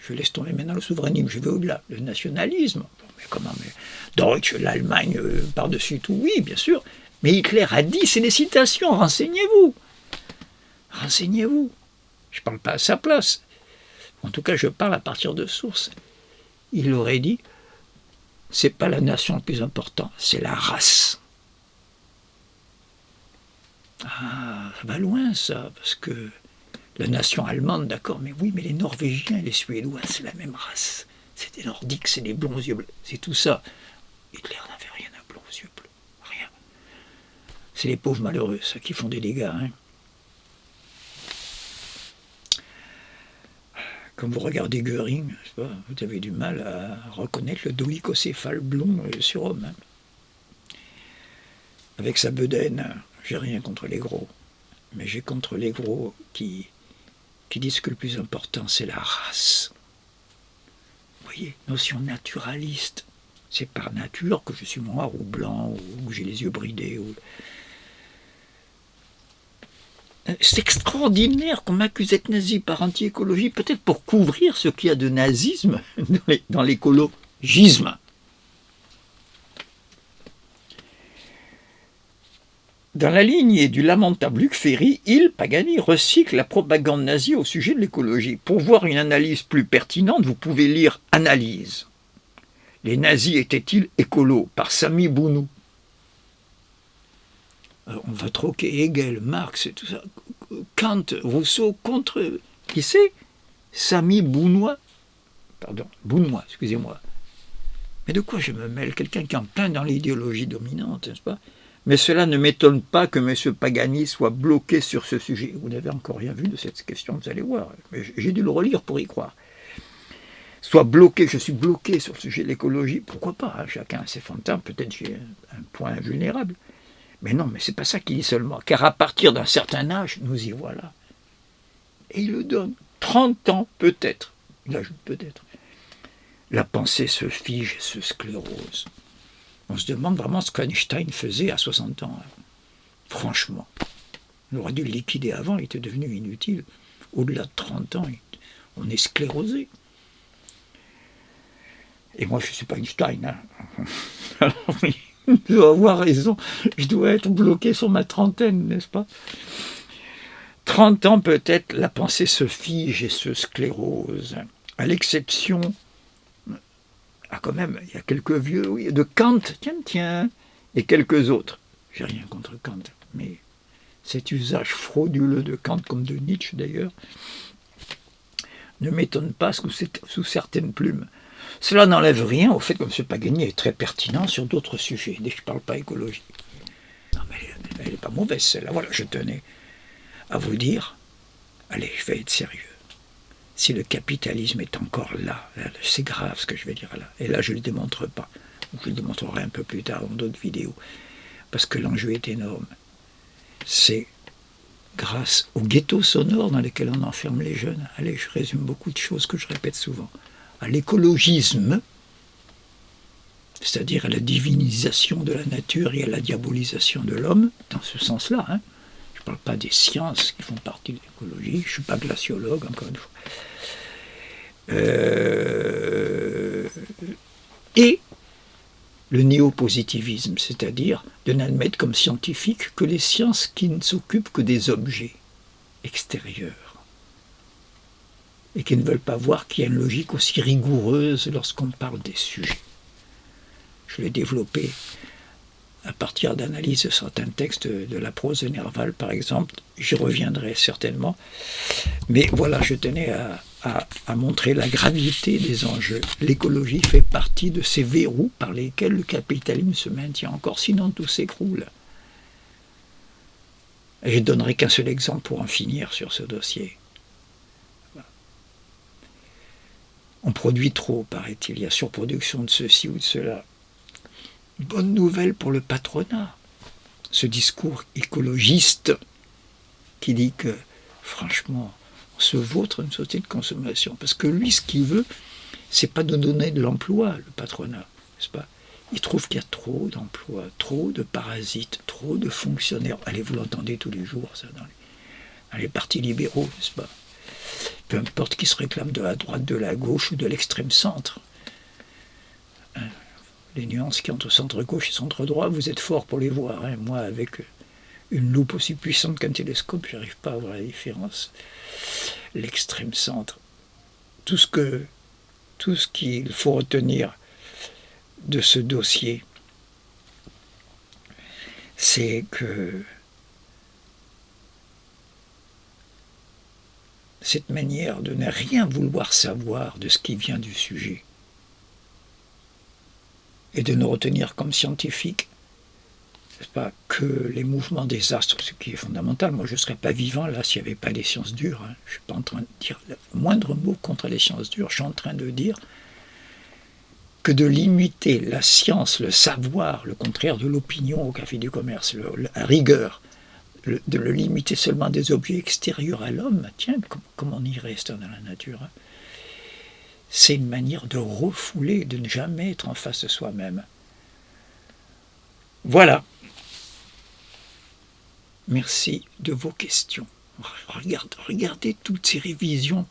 je laisse tomber maintenant le souverainisme, je vais au-delà, le nationalisme, mais comment, mais Deutsch, l'Allemagne par-dessus tout, oui, bien sûr, mais Hitler a dit, c'est des citations, renseignez-vous, je ne parle pas à sa place, en tout cas je parle à partir de sources, il aurait dit, c'est pas la nation le plus important, c'est la race. Ah, ça va loin ça, parce que la nation allemande, d'accord, mais oui, mais les Norvégiens et les Suédois, c'est la même race. C'est des Nordiques, c'est des blonds aux yeux bleus, c'est tout ça. Hitler n'avait rien à blonds aux yeux bleus, rien. C'est les pauvres malheureux, ça, qui font des dégâts. Hein. Quand vous regardez Göring, vous avez du mal à reconnaître le dolichocéphale blond sur homme. Hein. Avec sa bedaine, j'ai rien contre les gros, mais j'ai contre les gros qui disent que le plus important, c'est la race. Vous voyez, notion naturaliste. C'est par nature que je suis noir ou blanc, ou que j'ai les yeux bridés. C'est extraordinaire qu'on m'accuse d'être nazi par anti-écologie, peut-être pour couvrir ce qu'il y a de nazisme dans l'écologisme. Dans la lignée du lamentable Luc Ferry, Pagani, recycle la propagande nazie au sujet de l'écologie. Pour voir une analyse plus pertinente, vous pouvez lire « Analyse ». Les nazis étaient-ils écolos par Sami Bounou. On va troquer Hegel, Marx et tout ça. Kant, Rousseau contre... Qui c'est? Sami Bounois. Pardon, Bounois, excusez-moi. Mais de quoi je me mêle? Quelqu'un qui est en plein dans l'idéologie dominante, n'est-ce pas? Mais cela ne m'étonne pas que M. Pagani soit bloqué sur ce sujet. Vous n'avez encore rien vu de cette question, vous allez voir. Mais j'ai dû le relire pour y croire. Soit bloqué, je suis bloqué sur le sujet de l'écologie, pourquoi pas, hein, chacun a ses fantasmes, peut-être j'ai un point vulnérable. Mais non, mais c'est pas ça qu'il dit seulement, car à partir d'un certain âge, nous y voilà. Et il le donne, 30 ans peut-être, il ajoute peut-être. La pensée se fige, se sclérose. On se demande vraiment ce qu'Einstein faisait à 60 ans. Hein. Franchement. On aurait dû le liquider avant, il était devenu inutile. Au-delà de 30 ans, on est sclérosé. Et moi, je ne suis pas Einstein. Hein. Alors, je dois avoir raison. Je dois être bloqué sur ma trentaine, n'est-ce pas? 30 ans, peut-être, la pensée se fige et se sclérose. À l'exception... Ah, quand même, il y a quelques vieux, oui, de Kant, tiens, et quelques autres. J'ai rien contre Kant, mais cet usage frauduleux de Kant, comme de Nietzsche d'ailleurs, ne m'étonne pas sous certaines plumes. Cela n'enlève rien au fait que M. Pagani est très pertinent sur d'autres sujets, dès que je ne parle pas écologie. Non, mais elle n'est pas mauvaise, celle-là. Voilà, je tenais à vous dire, allez, je vais être sérieux. Si le capitalisme est encore là, c'est grave ce que je vais dire là. Et là, je ne le démontre pas. Je le démontrerai un peu plus tard dans d'autres vidéos. Parce que l'enjeu est énorme. C'est grâce aux ghettos sonores dans lesquels on enferme les jeunes. Allez, je résume beaucoup de choses que je répète souvent. À l'écologisme, c'est-à-dire à la divinisation de la nature et à la diabolisation de l'homme, dans ce sens-là. Je ne parle pas des sciences qui font partie de l'écologie, je ne suis pas glaciologue, encore une fois. Et le néopositivisme, c'est-à-dire de n'admettre comme scientifique que les sciences qui ne s'occupent que des objets extérieurs et qui ne veulent pas voir qu'il y a une logique aussi rigoureuse lorsqu'on parle des sujets. Je l'ai développé à partir d'analyse de certains textes de la prose de Nerval, par exemple. J'y reviendrai certainement. Mais voilà, je tenais à montrer la gravité des enjeux. L'écologie fait partie de ces verrous par lesquels le capitalisme se maintient encore, sinon tout s'écroule. Et je ne donnerai qu'un seul exemple pour en finir sur ce dossier. On produit trop, paraît-il. Il y a surproduction de ceci ou de cela. Bonne nouvelle pour le patronat. Ce discours écologiste qui dit que, franchement, on se vautre une société de consommation. Parce que lui, ce qu'il veut, c'est pas de donner de l'emploi, le patronat, n'est-ce pas? Il trouve qu'il y a trop d'emplois, trop de parasites, trop de fonctionnaires. Allez, vous l'entendez tous les jours, ça, dans les partis libéraux, n'est-ce pas? Peu importe qui se réclame de la droite, de la gauche ou de l'extrême centre. Les nuances qui entre centre-gauche et centre-droit, vous êtes fort pour les voir. Moi, avec une loupe aussi puissante qu'un télescope, je n'arrive pas à voir la différence. L'extrême centre. Tout ce qu'il faut retenir de ce dossier, c'est que cette manière de ne rien vouloir savoir de ce qui vient du sujet et de ne retenir comme scientifique, n'est-ce pas, que les mouvements des astres, ce qui est fondamental. Moi, je ne serais pas vivant là s'il n'y avait pas les sciences dures. Je ne suis pas en train de dire le moindre mot contre les sciences dures. Je suis en train de dire que de limiter la science, le savoir, le contraire de l'opinion au café du commerce, la rigueur, de le limiter seulement à des objets extérieurs à l'homme, tiens, comme on y reste dans la nature, c'est une manière de refouler, de ne jamais être en face de soi-même. Voilà. Merci de vos questions. Regardez toutes ces révisions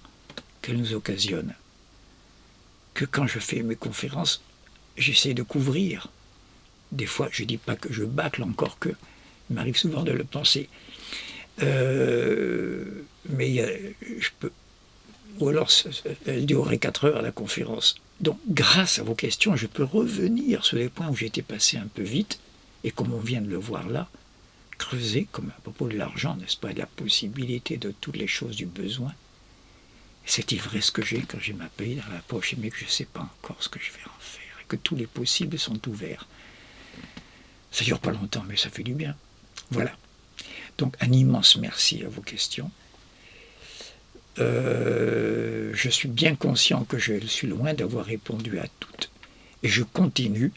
qu'elles nous occasionnent. Que quand je fais mes conférences, j'essaie de couvrir. Des fois, je ne dis pas que je bâcle, encore que il m'arrive souvent de le penser. Mais je peux... Ou alors, elle durerait 4 heures la conférence. Donc, grâce à vos questions, je peux revenir sur les points où j'étais passé un peu vite, et comme on vient de le voir là, creuser, comme à propos de l'argent, n'est-ce pas, de la possibilité de toutes les choses du besoin. Cette ivresse que j'ai quand j'ai ma paye dans la poche, mais que je ne sais pas encore ce que je vais en faire, et que tous les possibles sont ouverts. Ça ne dure pas longtemps, mais ça fait du bien. Voilà. Donc, un immense merci à vos questions. Je suis bien conscient que je suis loin d'avoir répondu à toutes. Et je continue.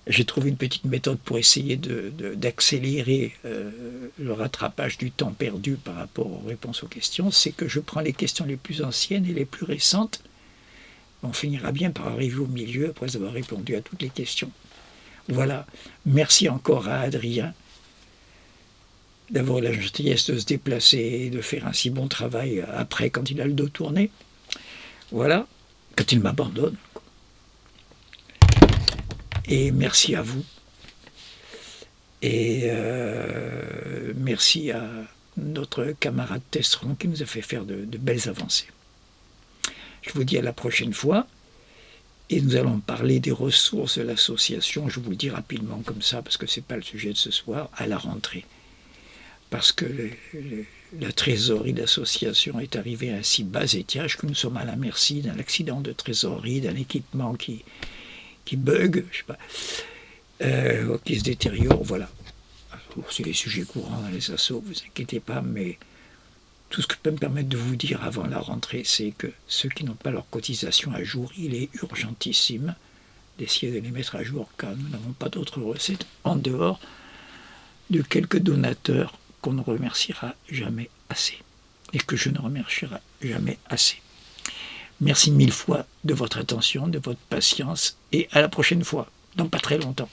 J'ai trouvé une petite méthode pour essayer d'accélérer le rattrapage du temps perdu par rapport aux réponses aux questions. C'est que je prends les questions les plus anciennes et les plus récentes. On finira bien par arriver au milieu après avoir répondu à toutes les questions. Voilà. Merci encore à Adrien d'avoir la gentillesse de se déplacer et de faire un si bon travail après, quand il a le dos tourné. Voilà, quand il m'abandonne. Et merci à vous. Et merci à notre camarade Tesseron qui nous a fait faire de belles avancées. Je vous dis à la prochaine fois. Et nous allons parler des ressources de l'association, je vous le dis rapidement comme ça, parce que ce n'est pas le sujet de ce soir, à la rentrée. Parce que la trésorerie d'association est arrivée à un si bas étage que nous sommes à la merci d'un accident de trésorerie, d'un équipement qui bug, je sais pas, qui se détériore, voilà. C'est les sujets courants dans les assos, vous inquiétez pas, mais tout ce que je peux me permettre de vous dire avant la rentrée, c'est que ceux qui n'ont pas leur cotisation à jour, il est urgentissime d'essayer de les mettre à jour, car nous n'avons pas d'autres recettes en dehors de quelques donateurs qu'on ne remerciera jamais assez, et que je ne remercierai jamais assez. Merci 1000 fois de votre attention, de votre patience, et à la prochaine fois. dans pas très longtemps.